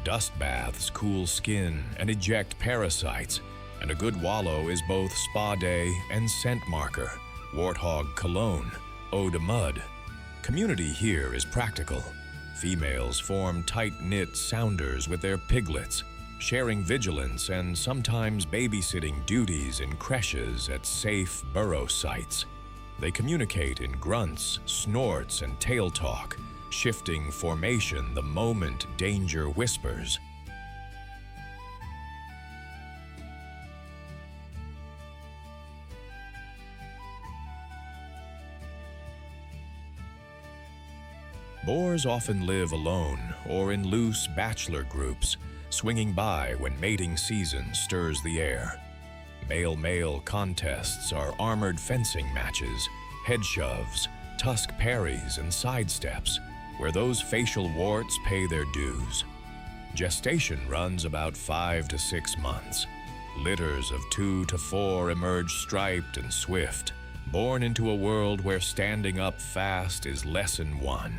Dust baths cool skin and eject parasites, and a good wallow is both spa day and scent marker, warthog cologne, eau de mud. Community here is practical. Females form tight-knit sounders with their piglets, sharing vigilance and sometimes babysitting duties in creches at safe burrow sites. They communicate in grunts, snorts, and tail talk, shifting formation the moment danger whispers. Boars often live alone or in loose bachelor groups, swinging by when mating season stirs the air. Male-male contests are armored fencing matches, head shoves, tusk parries, and sidesteps, where those facial warts pay their dues. Gestation runs about 5 to 6 months. Litters of 2 to 4 emerge striped and swift, born into a world where standing up fast is lesson 1.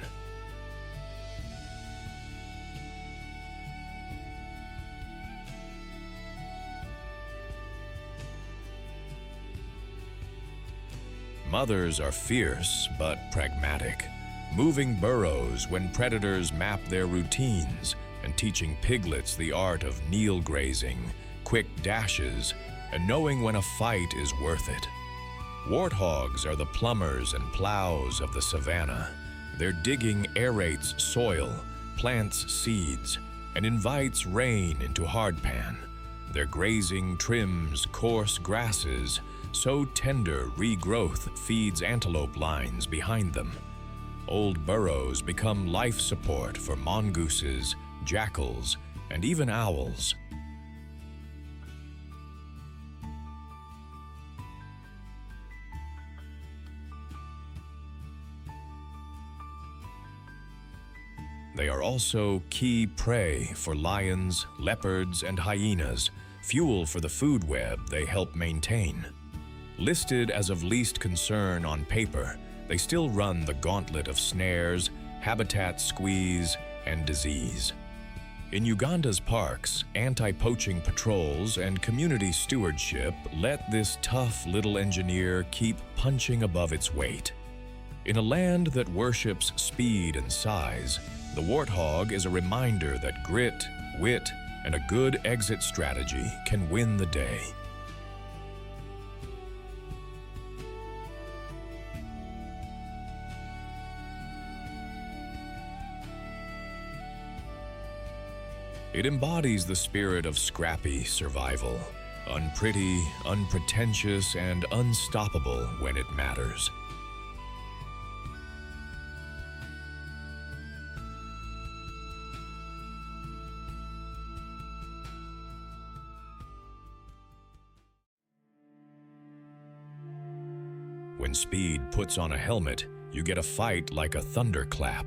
Mothers are fierce but pragmatic, moving burrows when predators map their routines and teaching piglets the art of kneel grazing, quick dashes, and knowing when a fight is worth it. Warthogs are the plumbers and plows of the savanna. Their digging aerates soil, plants seeds, and invites rain into hardpan. Their grazing trims coarse grasses, so tender regrowth feeds antelope lines behind them. Old burrows become life support for mongooses, jackals, and even owls. They are also key prey for lions, leopards, and hyenas, fuel for the food web they help maintain. Listed as of least concern on paper, they still run the gauntlet of snares, habitat squeeze, and disease. In Uganda's parks, anti-poaching patrols and community stewardship let this tough little engineer keep punching above its weight. In a land that worships speed and size, the warthog is a reminder that grit, wit, and a good exit strategy can win the day. It embodies the spirit of scrappy survival, unpretty, unpretentious, and unstoppable when it matters. When speed puts on a helmet, you get a fight like a thunderclap.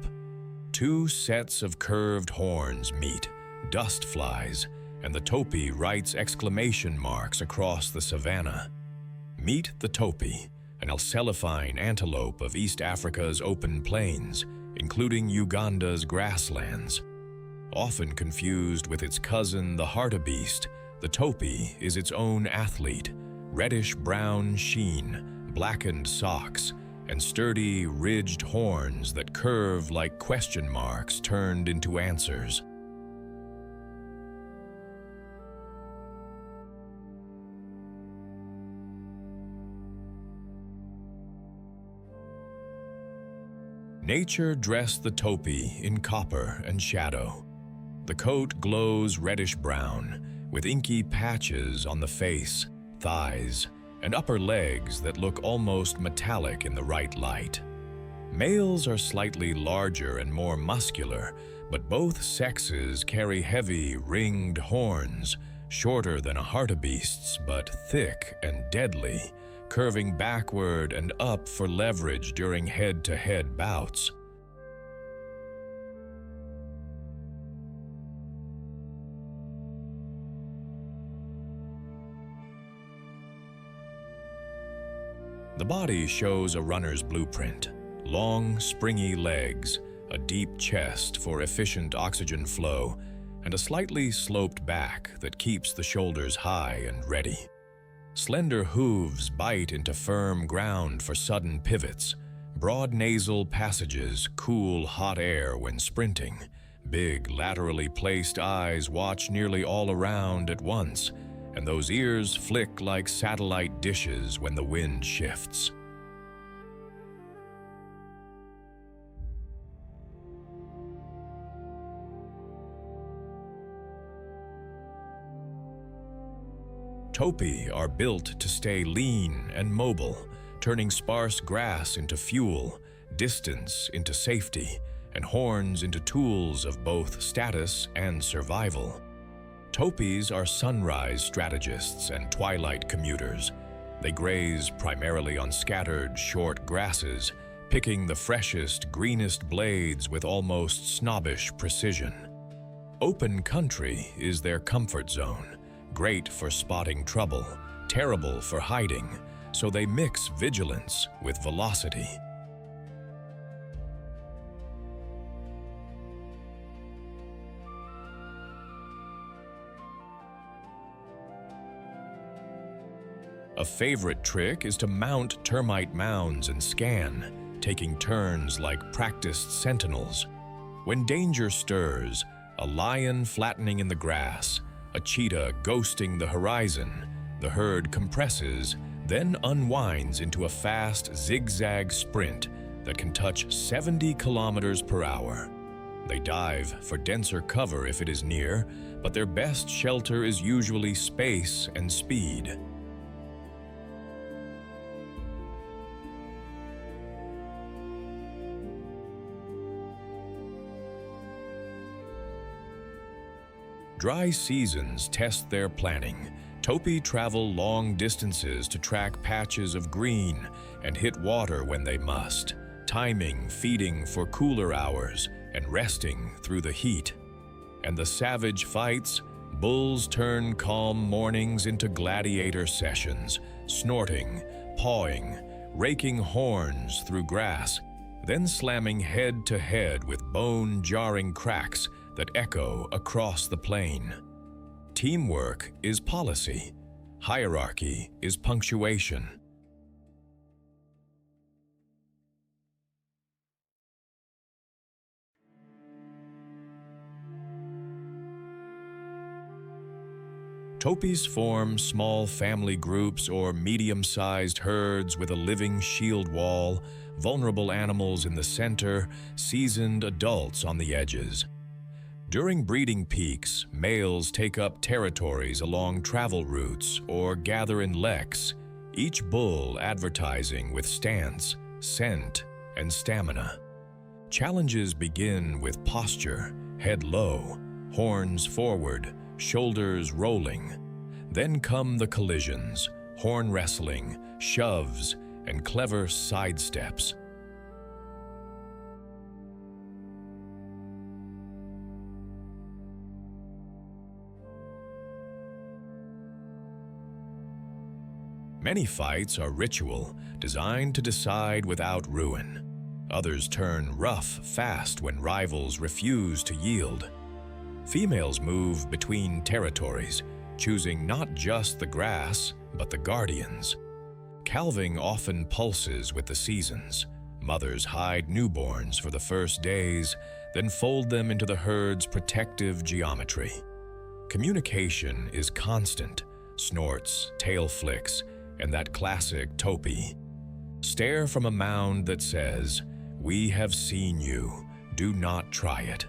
Two sets of curved horns meet, dust flies, and the topee writes exclamation marks across the savanna. Meet the topee, an alcelephine antelope of East Africa's open plains, including Uganda's grasslands. Often confused with its cousin, the hartebeest, the topee is its own athlete, reddish-brown sheen, blackened socks, and sturdy, ridged horns that curve like question marks turned into answers. Nature dressed the topee in copper and shadow. The coat glows reddish-brown, with inky patches on the face, thighs, and upper legs that look almost metallic in the right light. Males are slightly larger and more muscular, but both sexes carry heavy, ringed horns, shorter than a hartebeest's but thick and deadly, curving backward and up for leverage during head-to-head bouts. The body shows a runner's blueprint: long, springy legs, a deep chest for efficient oxygen flow, and a slightly sloped back that keeps the shoulders high and ready. Slender hooves bite into firm ground for sudden pivots. Broad nasal passages cool hot air when sprinting. Big, laterally placed eyes watch nearly all around at once, and those ears flick like satellite dishes when the wind shifts. Topee are built to stay lean and mobile, turning sparse grass into fuel, distance into safety, and horns into tools of both status and survival. Topees are sunrise strategists and twilight commuters. They graze primarily on scattered, short grasses, picking the freshest, greenest blades with almost snobbish precision. Open country is their comfort zone, great for spotting trouble, terrible for hiding, so they mix vigilance with velocity. A favorite trick is to mount termite mounds and scan, taking turns like practiced sentinels. When danger stirs, a lion flattening in the grass, a cheetah ghosting the horizon, the herd compresses, then unwinds into a fast zigzag sprint that can touch 70 kilometers per hour. They dive for denser cover if it is near, but their best shelter is usually space and speed. Dry seasons test their planning. Topee travel long distances to track patches of green and hit water when they must, timing feeding for cooler hours and resting through the heat. And the savage fights, bulls turn calm mornings into gladiator sessions, snorting, pawing, raking horns through grass, then slamming head to head with bone-jarring cracks that echo across the plain. Teamwork is policy. Hierarchy is punctuation. Topees form small family groups or medium-sized herds with a living shield wall, vulnerable animals in the center, seasoned adults on the edges. During breeding peaks, males take up territories along travel routes or gather in leks, each bull advertising with stance, scent, and stamina. Challenges begin with posture, head low, horns forward, shoulders rolling. Then come the collisions, horn wrestling, shoves, and clever sidesteps. Many fights are ritual, designed to decide without ruin. Others turn rough fast when rivals refuse to yield. Females move between territories, choosing not just the grass, but the guardians. Calving often pulses with the seasons. Mothers hide newborns for the first days, then fold them into the herd's protective geometry. Communication is constant, snorts, tail flicks, and that classic topi. Stare from a mound that says, "We have seen you, do not try it."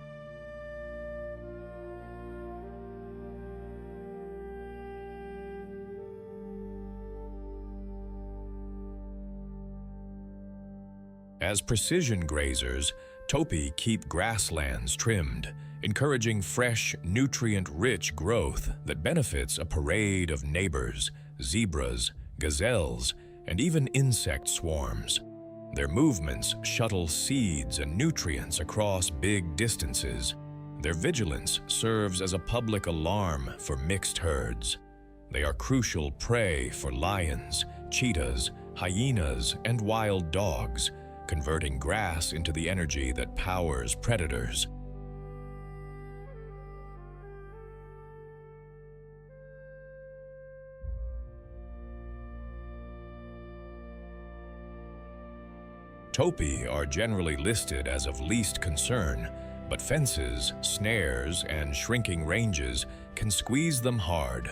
As precision grazers, topi keep grasslands trimmed, encouraging fresh, nutrient-rich growth that benefits a parade of neighbors, zebras, gazelles, and even insect swarms. Their movements shuttle seeds and nutrients across big distances. Their vigilance serves as a public alarm for mixed herds. They are crucial prey for lions, cheetahs, hyenas, and wild dogs, converting grass into the energy that powers predators. Topi are generally listed as of least concern, but fences, snares, and shrinking ranges can squeeze them hard.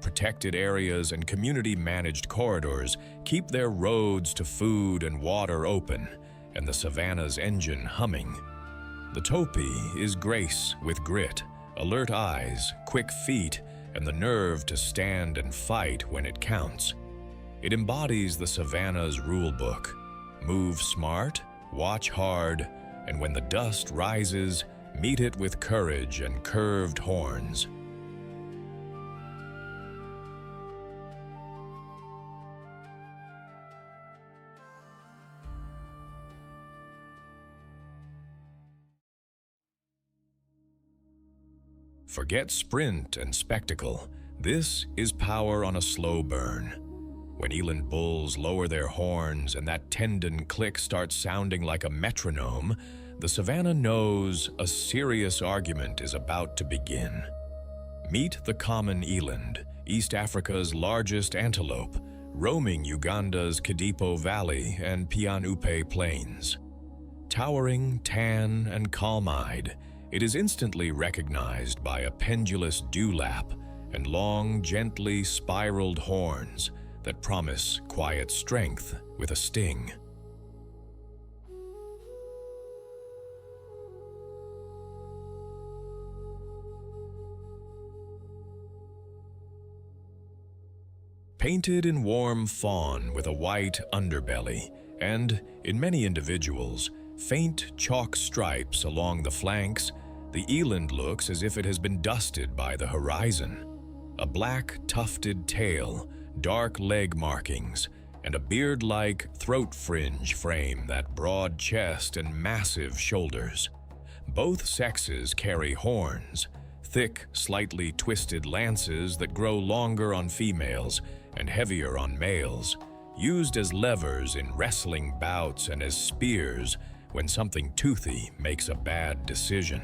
Protected areas and community-managed corridors keep their roads to food and water open, and the savanna's engine humming. The topi is grace with grit, alert eyes, quick feet, and the nerve to stand and fight when it counts. It embodies the savanna's rulebook. Move smart, watch hard, and when the dust rises, meet it with courage and curved horns. Forget sprint and spectacle. This is power on a slow burn. When eland bulls lower their horns and that tendon click starts sounding like a metronome, the savanna knows a serious argument is about to begin. Meet the common eland, East Africa's largest antelope, roaming Uganda's Kadipo Valley and Pianupe Plains. Towering, tan, and calm-eyed, it is instantly recognized by a pendulous dewlap and long, gently spiraled horns that promise quiet strength with a sting. Painted in warm fawn with a white underbelly and, in many individuals, faint chalk stripes along the flanks, the eland looks as if it has been dusted by the horizon. A black, tufted tail, dark leg markings, and a beard-like throat fringe frame that broad chest and massive shoulders. Both sexes carry horns, thick, slightly twisted lances that grow longer on females and heavier on males, used as levers in wrestling bouts and as spears when something toothy makes a bad decision.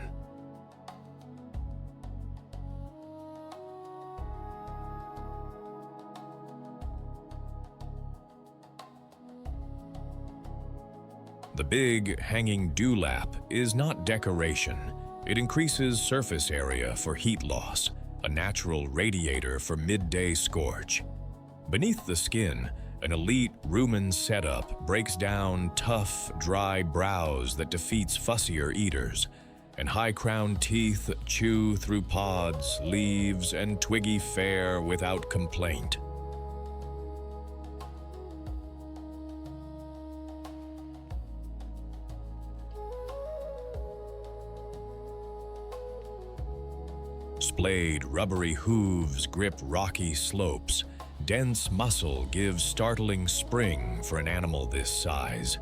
The big, hanging dewlap is not decoration. It increases surface area for heat loss, a natural radiator for midday scorch. Beneath the skin, an elite rumen setup breaks down tough, dry browse that defeats fussier eaters, and high-crowned teeth chew through pods, leaves, and twiggy fare without complaint. Splayed, rubbery hooves grip rocky slopes. Dense muscle gives startling spring for an animal this size.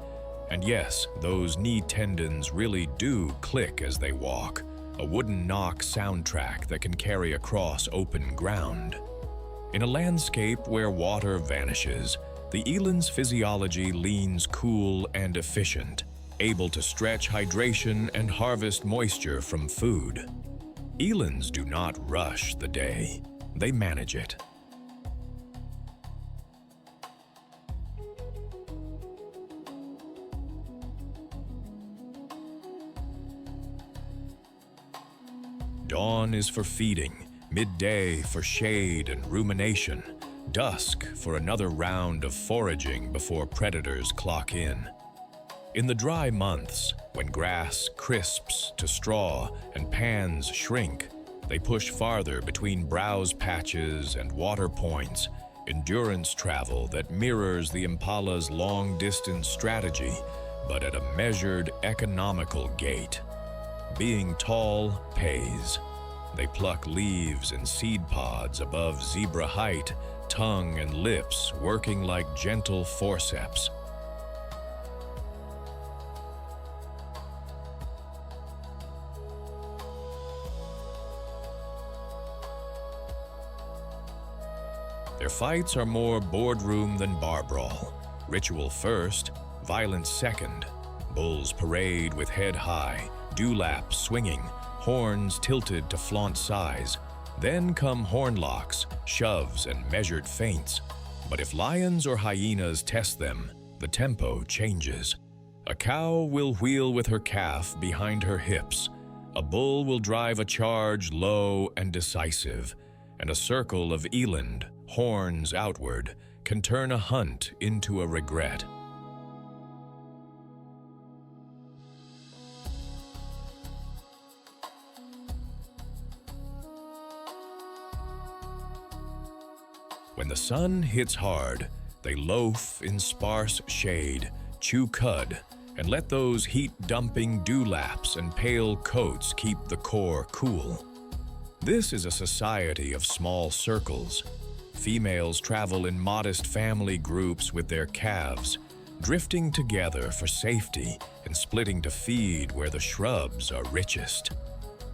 And yes, those knee tendons really do click as they walk, a wooden knock soundtrack that can carry across open ground. In a landscape where water vanishes, the eland's physiology leans cool and efficient, able to stretch hydration and harvest moisture from food. Elands do not rush the day, they manage it. Dawn is for feeding, midday for shade and rumination, dusk for another round of foraging before predators clock in. In the dry months, when grass crisps to straw and pans shrink, they push farther between browse patches and water points, endurance travel that mirrors the impala's long-distance strategy, but at a measured, economical gait. Being tall pays. They pluck leaves and seed pods above zebra height, tongue and lips working like gentle forceps. Their fights are more boardroom than bar brawl. Ritual first, violence second. Bulls parade with head high, dewlaps swinging, horns tilted to flaunt size. Then come hornlocks, shoves, and measured feints. But if lions or hyenas test them, the tempo changes. A cow will wheel with her calf behind her hips. A bull will drive a charge low and decisive. And a circle of eland, horns outward, can turn a hunt into a regret. When the sun hits hard, they loaf in sparse shade, chew cud, and let those heat-dumping dewlaps and pale coats keep the core cool. This is a society of small circles. Females travel in modest family groups with their calves, drifting together for safety and splitting to feed where the shrubs are richest.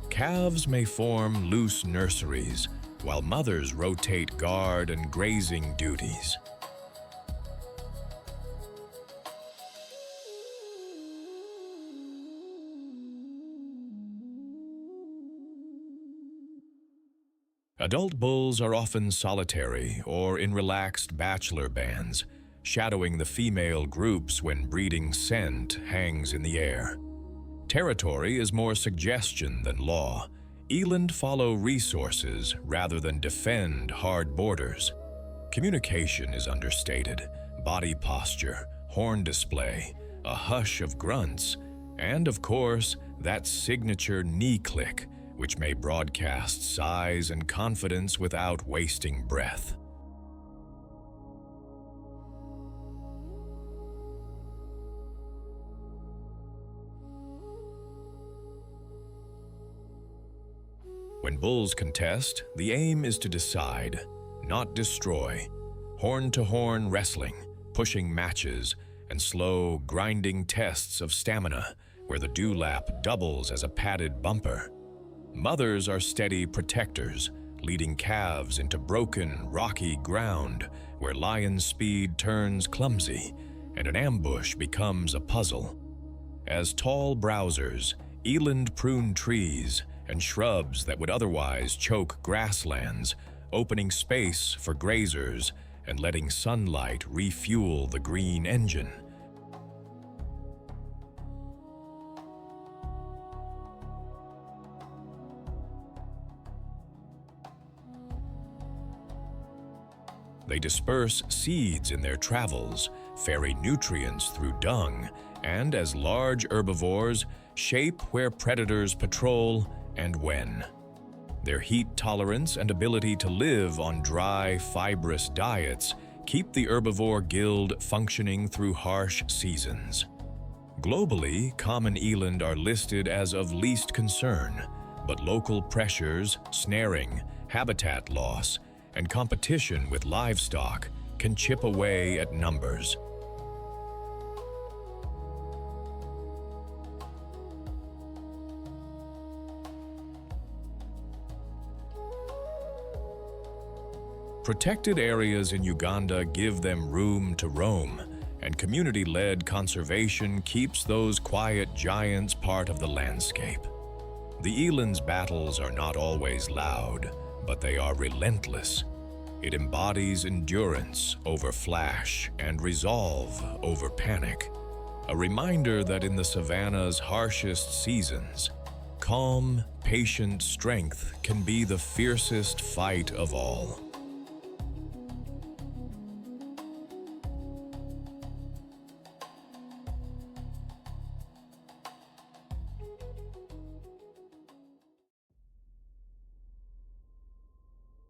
Calves may form loose nurseries, while mothers rotate guard and grazing duties. Adult bulls are often solitary or in relaxed bachelor bands, shadowing the female groups when breeding scent hangs in the air. Territory is more suggestion than law. Eland follow resources rather than defend hard borders. Communication is understated, body posture, horn display, a hush of grunts, and of course, that signature knee click, which may broadcast size and confidence without wasting breath. When bulls contest, the aim is to decide, not destroy. Horn-to-horn wrestling, pushing matches, and slow, grinding tests of stamina, where the dewlap doubles as a padded bumper. Mothers are steady protectors, leading calves into broken, rocky ground, where lion speed turns clumsy, and an ambush becomes a puzzle. As tall browsers, eland prune trees, and shrubs that would otherwise choke grasslands, opening space for grazers and letting sunlight refuel the green engine. They disperse seeds in their travels, ferry nutrients through dung, and as large herbivores, shape where predators patrol and when. Their heat tolerance and ability to live on dry, fibrous diets keep the herbivore guild functioning through harsh seasons. Globally, common eland are listed as of least concern, but local pressures, snaring, habitat loss, and competition with livestock can chip away at numbers. Protected areas in Uganda give them room to roam, and community-led conservation keeps those quiet giants part of the landscape. The eland's battles are not always loud, but they are relentless. It embodies endurance over flash and resolve over panic, a reminder that in the savanna's harshest seasons, calm, patient strength can be the fiercest fight of all.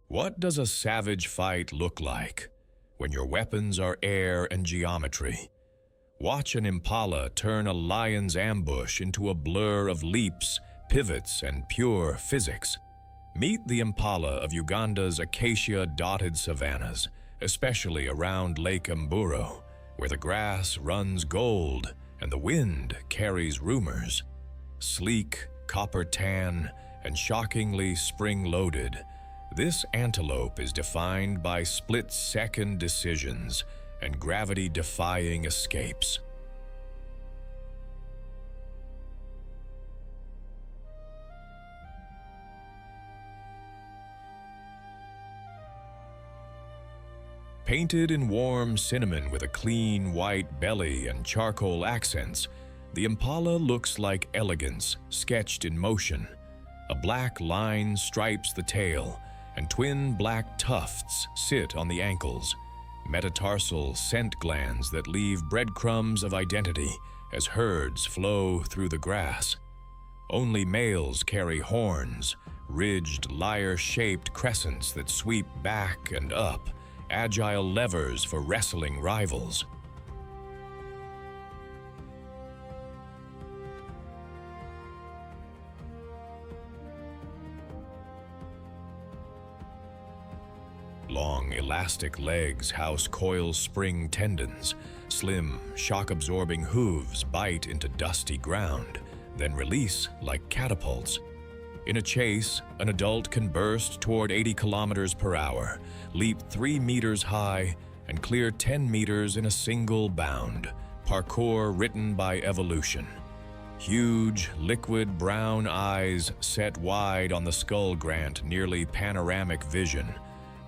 What does a savage fight look like when your weapons are air and geometry? Watch an impala turn a lion's ambush into a blur of leaps, pivots, and pure physics. Meet the impala of Uganda's acacia-dotted savannas, especially around Lake Mburo, where the grass runs gold and the wind carries rumors. Sleek, copper tan, and shockingly spring-loaded, this antelope is defined by split-second decisions and gravity-defying escapes. Painted in warm cinnamon with a clean white belly and charcoal accents, the impala looks like elegance sketched in motion. A black line stripes the tail, and twin black tufts sit on the ankles, metatarsal scent glands that leave breadcrumbs of identity as herds flow through the grass. Only males carry horns, ridged lyre-shaped crescents that sweep back and up, agile levers for wrestling rivals. Long, elastic legs house coil spring tendons. Slim, shock-absorbing hooves bite into dusty ground, then release like catapults. In a chase, an adult can burst toward 80 kilometers per hour, leap 3 meters high, and clear 10 meters in a single bound, parkour written by evolution. Huge, liquid brown eyes set wide on the skull grant nearly panoramic vision,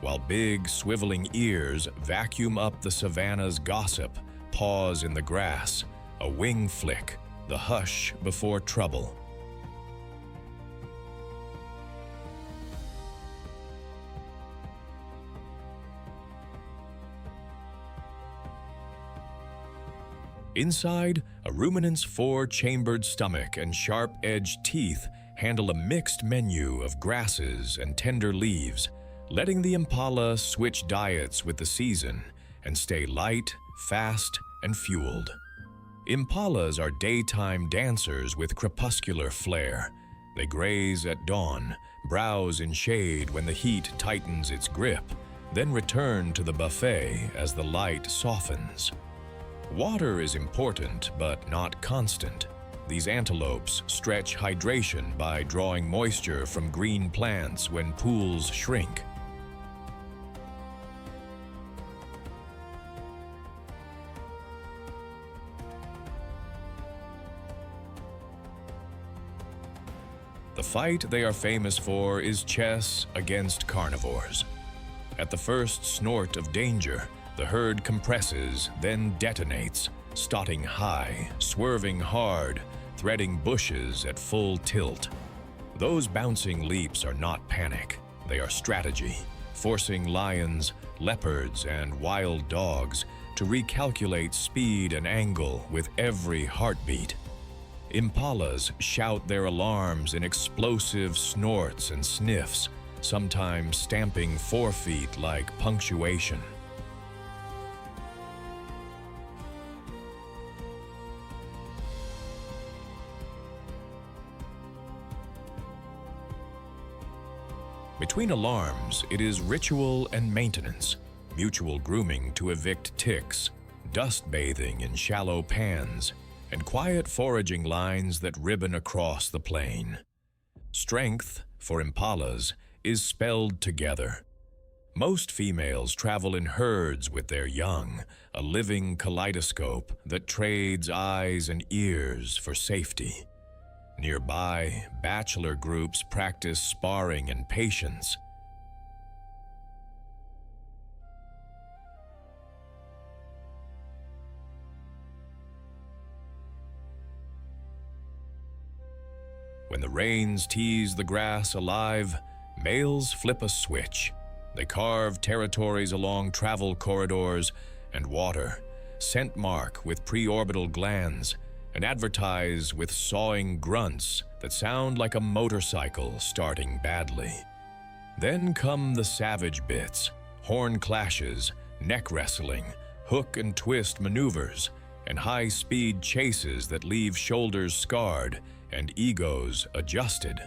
while big, swiveling ears vacuum up the savanna's gossip, pause in the grass, a wing flick, the hush before trouble. Inside, a ruminant's 4-chambered stomach and sharp-edged teeth handle a mixed menu of grasses and tender leaves, letting the impala switch diets with the season and stay light, fast, and fueled. Impalas are daytime dancers with crepuscular flair. They graze at dawn, browse in shade when the heat tightens its grip, then return to the buffet as the light softens. Water is important, but not constant. These antelopes stretch hydration by drawing moisture from green plants when pools shrink. The fight they are famous for is chess against carnivores. At the first snort of danger, the herd compresses, then detonates, stotting high, swerving hard, threading bushes at full tilt. Those bouncing leaps are not panic, they are strategy, forcing lions, leopards, and wild dogs to recalculate speed and angle with every heartbeat. Impalas shout their alarms in explosive snorts and sniffs, sometimes stamping forefeet like punctuation. Between alarms, it is ritual and maintenance, mutual grooming to evict ticks, dust bathing in shallow pans, and quiet foraging lines that ribbon across the plain. Strength, for impalas, is spelled together. Most females travel in herds with their young, a living kaleidoscope that trades eyes and ears for safety. Nearby, bachelor groups practice sparring and patience. When the rains tease the grass alive, males flip a switch. They carve territories along travel corridors and water, scent mark with preorbital glands, and advertise with sawing grunts that sound like a motorcycle starting badly. Then come the savage bits, horn clashes, neck wrestling, hook and twist maneuvers, and high-speed chases that leave shoulders scarred and egos adjusted.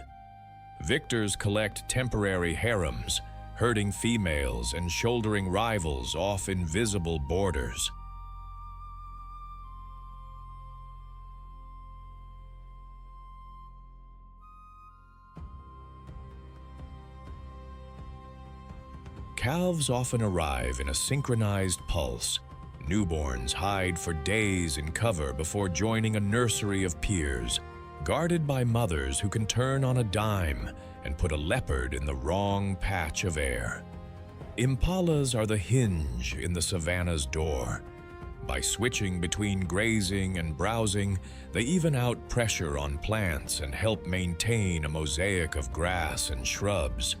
Victors collect temporary harems, herding females and shouldering rivals off invisible borders. Calves often arrive in a synchronized pulse. Newborns hide for days in cover before joining a nursery of peers, guarded by mothers who can turn on a dime and put a leopard in the wrong patch of air. Impalas are the hinge in the savanna's door. By switching between grazing and browsing, they even out pressure on plants and help maintain a mosaic of grass and shrubs.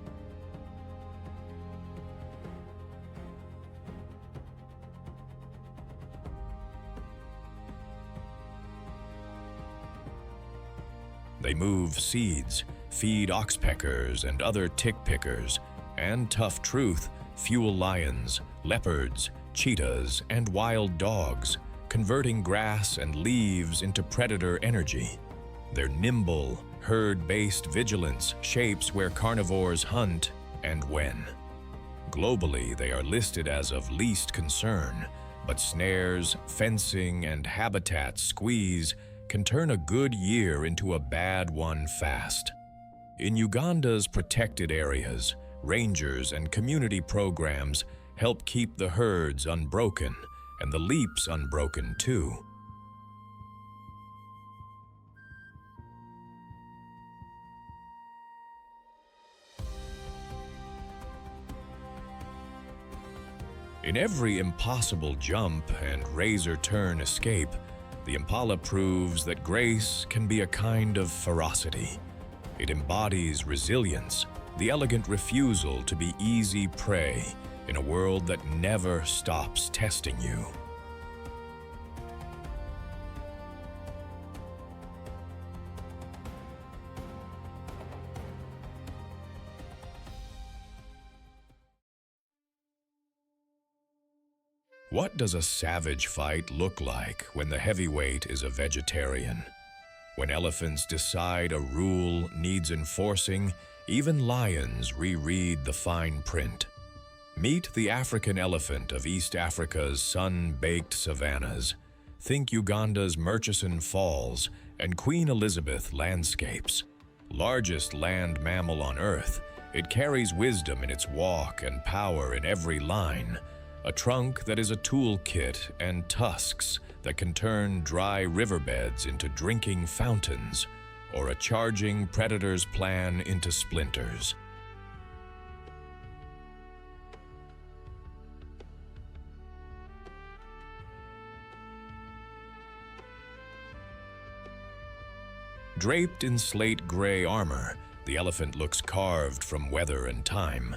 They move seeds, feed oxpeckers and other tick pickers, and tough truth, fuel lions, leopards, cheetahs, and wild dogs, converting grass and leaves into predator energy. Their nimble, herd-based vigilance shapes where carnivores hunt and when. Globally, they are listed as of least concern, but snares, fencing, and habitat squeeze can turn a good year into a bad one fast. In Uganda's protected areas, rangers and community programs help keep the herds unbroken and the leaps unbroken too. In every impossible jump and razor turn escape, the impala proves that grace can be a kind of ferocity. It embodies resilience, the elegant refusal to be easy prey in a world that never stops testing you. What does a savage fight look like when the heavyweight is a vegetarian? When elephants decide a rule needs enforcing, even lions reread the fine print. Meet the African elephant of East Africa's sun-baked savannas. Think Uganda's Murchison Falls and Queen Elizabeth landscapes. Largest land mammal on Earth, it carries wisdom in its walk and power in every line. A trunk that is a toolkit and tusks that can turn dry riverbeds into drinking fountains, or a charging predator's plan into splinters. Draped in slate-gray armor, the elephant looks carved from weather and time.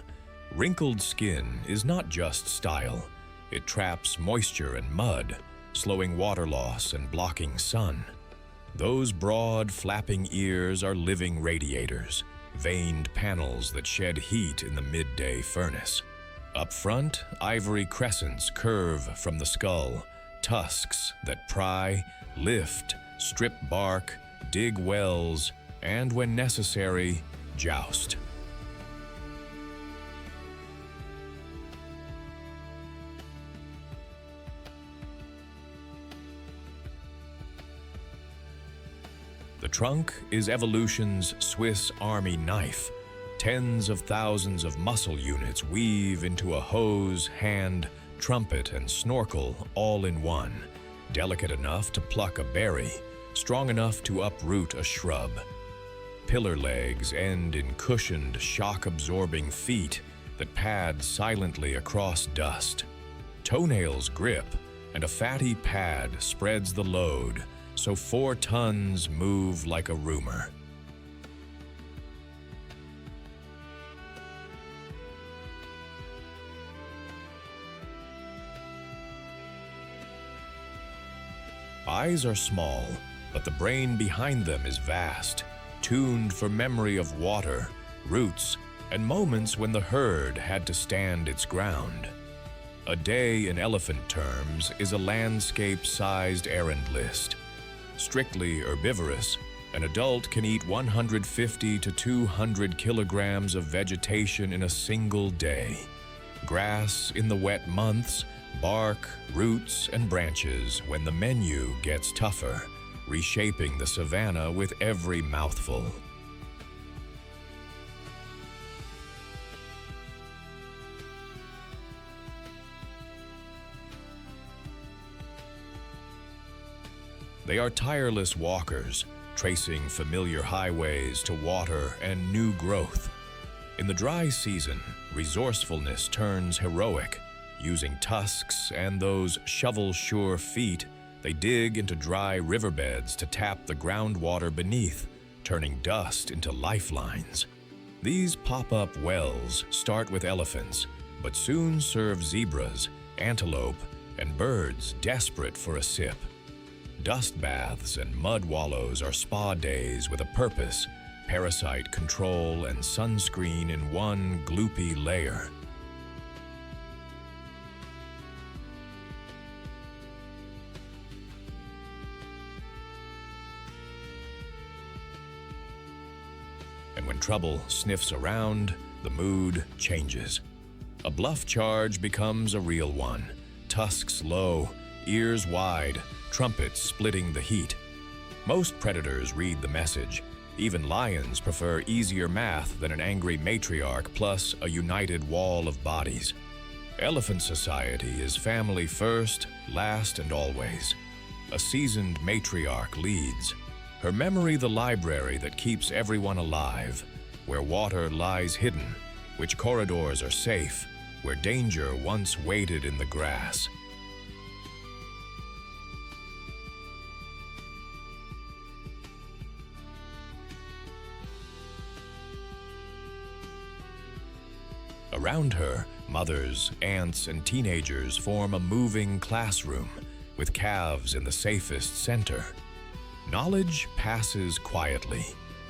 Wrinkled skin is not just style. It traps moisture and mud, slowing water loss and blocking sun. Those broad, flapping ears are living radiators, veined panels that shed heat in the midday furnace. Up front, ivory crescents curve from the skull, tusks that pry, lift, strip bark, dig wells, and when necessary, joust. The trunk is evolution's Swiss Army knife, Tens of thousands of muscle units weave into a hose, hand, trumpet, and snorkel all in one, delicate enough to pluck a berry, strong enough to uproot a shrub. Pillar legs end in cushioned, shock-absorbing feet that pad silently across dust. Toenails grip, and a fatty pad spreads the load, so 4 tons move like a rumor. Eyes are small, but the brain behind them is vast, tuned for memory of water, roots, and moments when the herd had to stand its ground. A day in elephant terms is a landscape-sized errand list. Strictly herbivorous, an adult can eat 150 to 200 kilograms of vegetation in a single day. Grass in the wet months, bark, roots, and branches when the menu gets tougher, reshaping the savanna with every mouthful. They are tireless walkers, tracing familiar highways to water and new growth. In the dry season, resourcefulness turns heroic. Using tusks and those shovel-sure feet, they dig into dry riverbeds to tap the groundwater beneath, turning dust into lifelines. These pop-up wells start with elephants, but soon serve zebras, antelope, and birds desperate for a sip. Dust baths and mud wallows are spa days with a purpose, parasite control and sunscreen in one gloopy layer. And when trouble sniffs around, the mood changes. A bluff charge becomes a real one, tusks low, ears wide, trumpets splitting the heat. Most predators read the message. Even lions prefer easier math than an angry matriarch plus a united wall of bodies. Elephant society is family first, last, and always. A seasoned matriarch leads. Her memory the library that keeps everyone alive, where water lies hidden, which corridors are safe, where danger once waited in the grass. Around her, mothers, aunts, and teenagers form a moving classroom, with calves in the safest center. Knowledge passes quietly,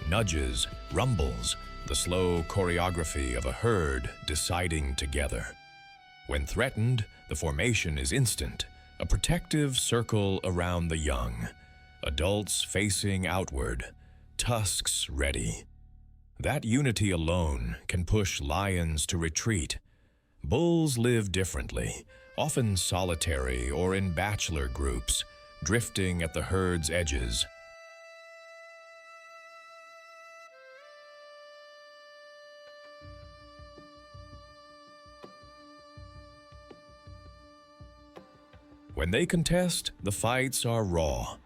nudges, rumbles, the slow choreography of a herd deciding together. When threatened, the formation is instant, a protective circle around the young, adults facing outward, tusks ready. That unity alone can push lions to retreat. Bulls live differently, often solitary or in bachelor groups, drifting at the herd's edges. When they contest, the fights are raw.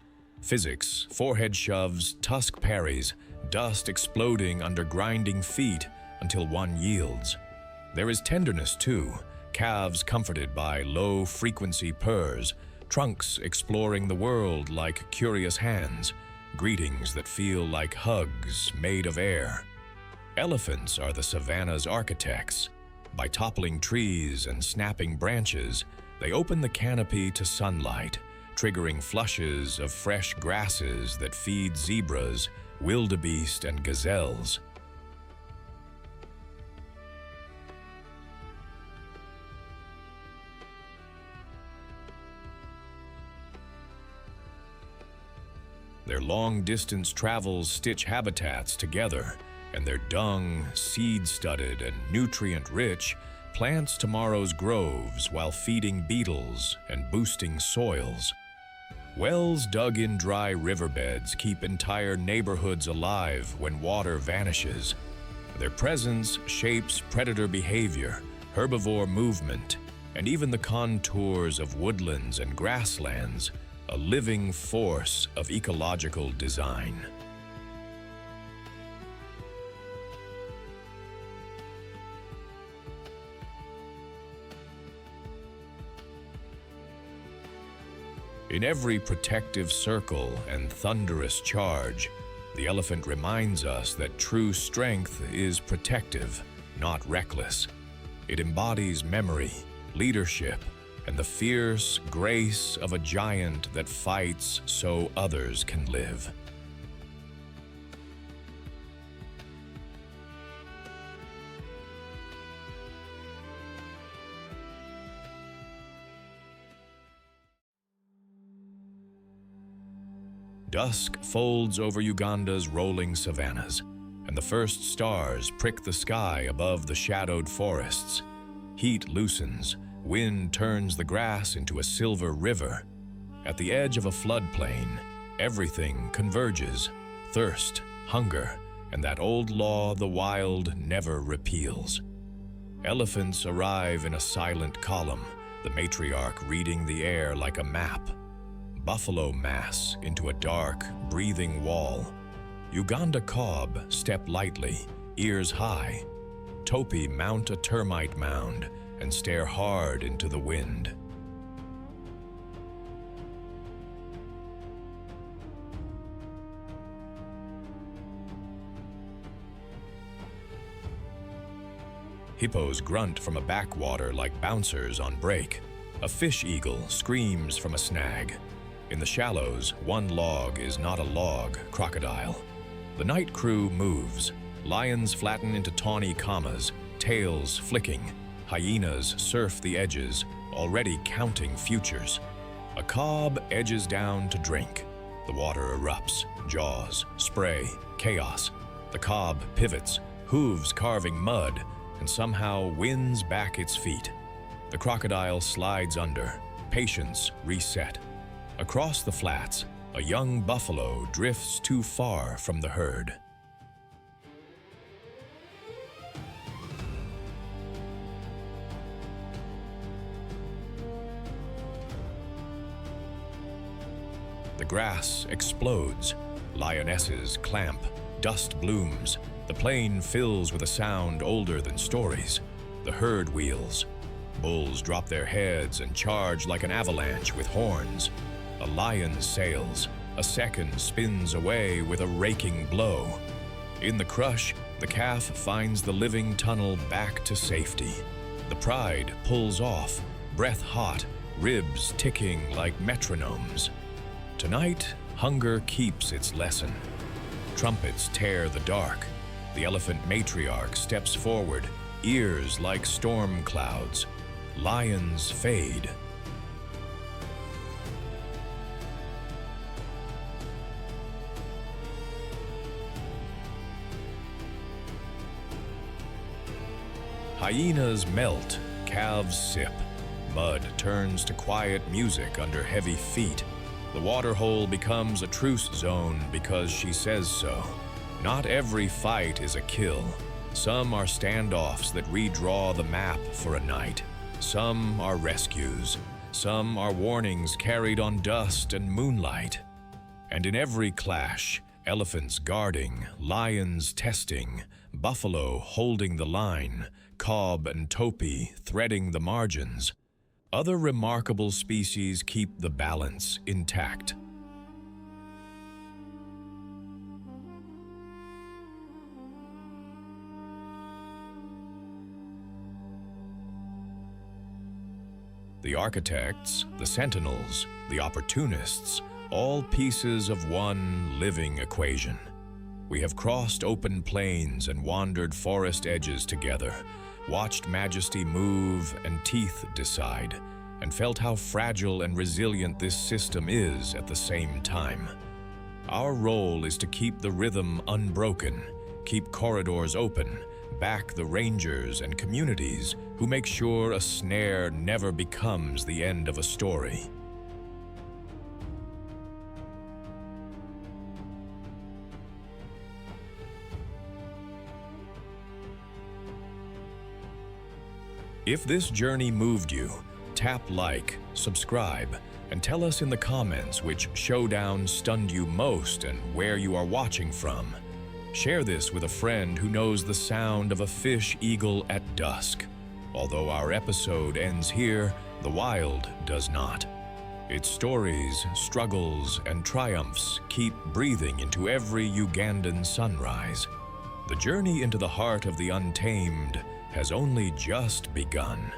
Physics, forehead shoves, tusk parries, dust exploding under grinding feet until one yields. There is tenderness too, calves comforted by low-frequency purrs, trunks exploring the world like curious hands, greetings that feel like hugs made of air. Elephants are the savanna's architects. By toppling trees and snapping branches, they open the canopy to sunlight, triggering flushes of fresh grasses that feed zebras, wildebeest, and gazelles. Their long-distance travels stitch habitats together, and their dung, seed-studded and nutrient-rich, plants tomorrow's groves while feeding beetles and boosting soils. Wells dug in dry riverbeds keep entire neighborhoods alive when water vanishes. Their presence shapes predator behavior, herbivore movement, and even the contours of woodlands and grasslands, a living force of ecological design. In every protective circle and thunderous charge, the elephant reminds us that true strength is protective, not reckless. It embodies memory, leadership, and the fierce grace of a giant that fights so others can live. Dusk folds over Uganda's rolling savannas, and the first stars prick the sky above the shadowed forests. Heat loosens, wind turns the grass into a silver river. At the edge of a floodplain, everything converges: thirst, hunger, and that old law the wild never repeals. Elephants arrive in a silent column, the matriarch reading the air like a map. Buffalo mass into a dark, breathing wall. Uganda cob step lightly, ears high. Topi mount a termite mound and stare hard into the wind. Hippos grunt from a backwater like bouncers on break. A fish eagle screams from a snag. In the shallows, one log is not a log, crocodile. The night crew moves. Lions flatten into tawny commas, tails flicking. Hyenas surf the edges, already counting futures. A cob edges down to drink. The water erupts, jaws, spray, chaos. The cob pivots, hooves carving mud, and somehow wins back its feet. The crocodile slides under, patience reset. Across the flats, a young buffalo drifts too far from the herd. The grass explodes. Lionesses clamp. Dust blooms. The plain fills with a sound older than stories. The herd wheels. Bulls drop their heads and charge like an avalanche with horns. A lion sails. A second spins away with a raking blow. In the crush, the calf finds the living tunnel back to safety. The pride pulls off, breath hot, ribs ticking like metronomes. Tonight, hunger keeps its lesson. Trumpets tear the dark. The elephant matriarch steps forward, ears like storm clouds. Lions fade. Hyenas melt, calves sip. Mud turns to quiet music under heavy feet. The waterhole becomes a truce zone because she says so. Not every fight is a kill. Some are standoffs that redraw the map for a night. Some are rescues. Some are warnings carried on dust and moonlight. And in every clash, elephants guarding, lions testing, buffalo holding the line, cob and topi threading the margins. Other remarkable species keep the balance intact. The architects, the sentinels, the opportunists, all pieces of one living equation. We have crossed open plains and wandered forest edges together, watched majesty move and teeth decide, and felt how fragile and resilient this system is at the same time. Our role is to keep the rhythm unbroken, keep corridors open, back the rangers and communities who make sure a snare never becomes the end of a story. If this journey moved you, tap like, subscribe, and tell us in the comments which showdown stunned you most and where you are watching from. Share this with a friend who knows the sound of a fish eagle at dusk. Although our episode ends here, the wild does not. Its stories, struggles, and triumphs keep breathing into every Ugandan sunrise. The journey into the heart of the untamed has only just begun.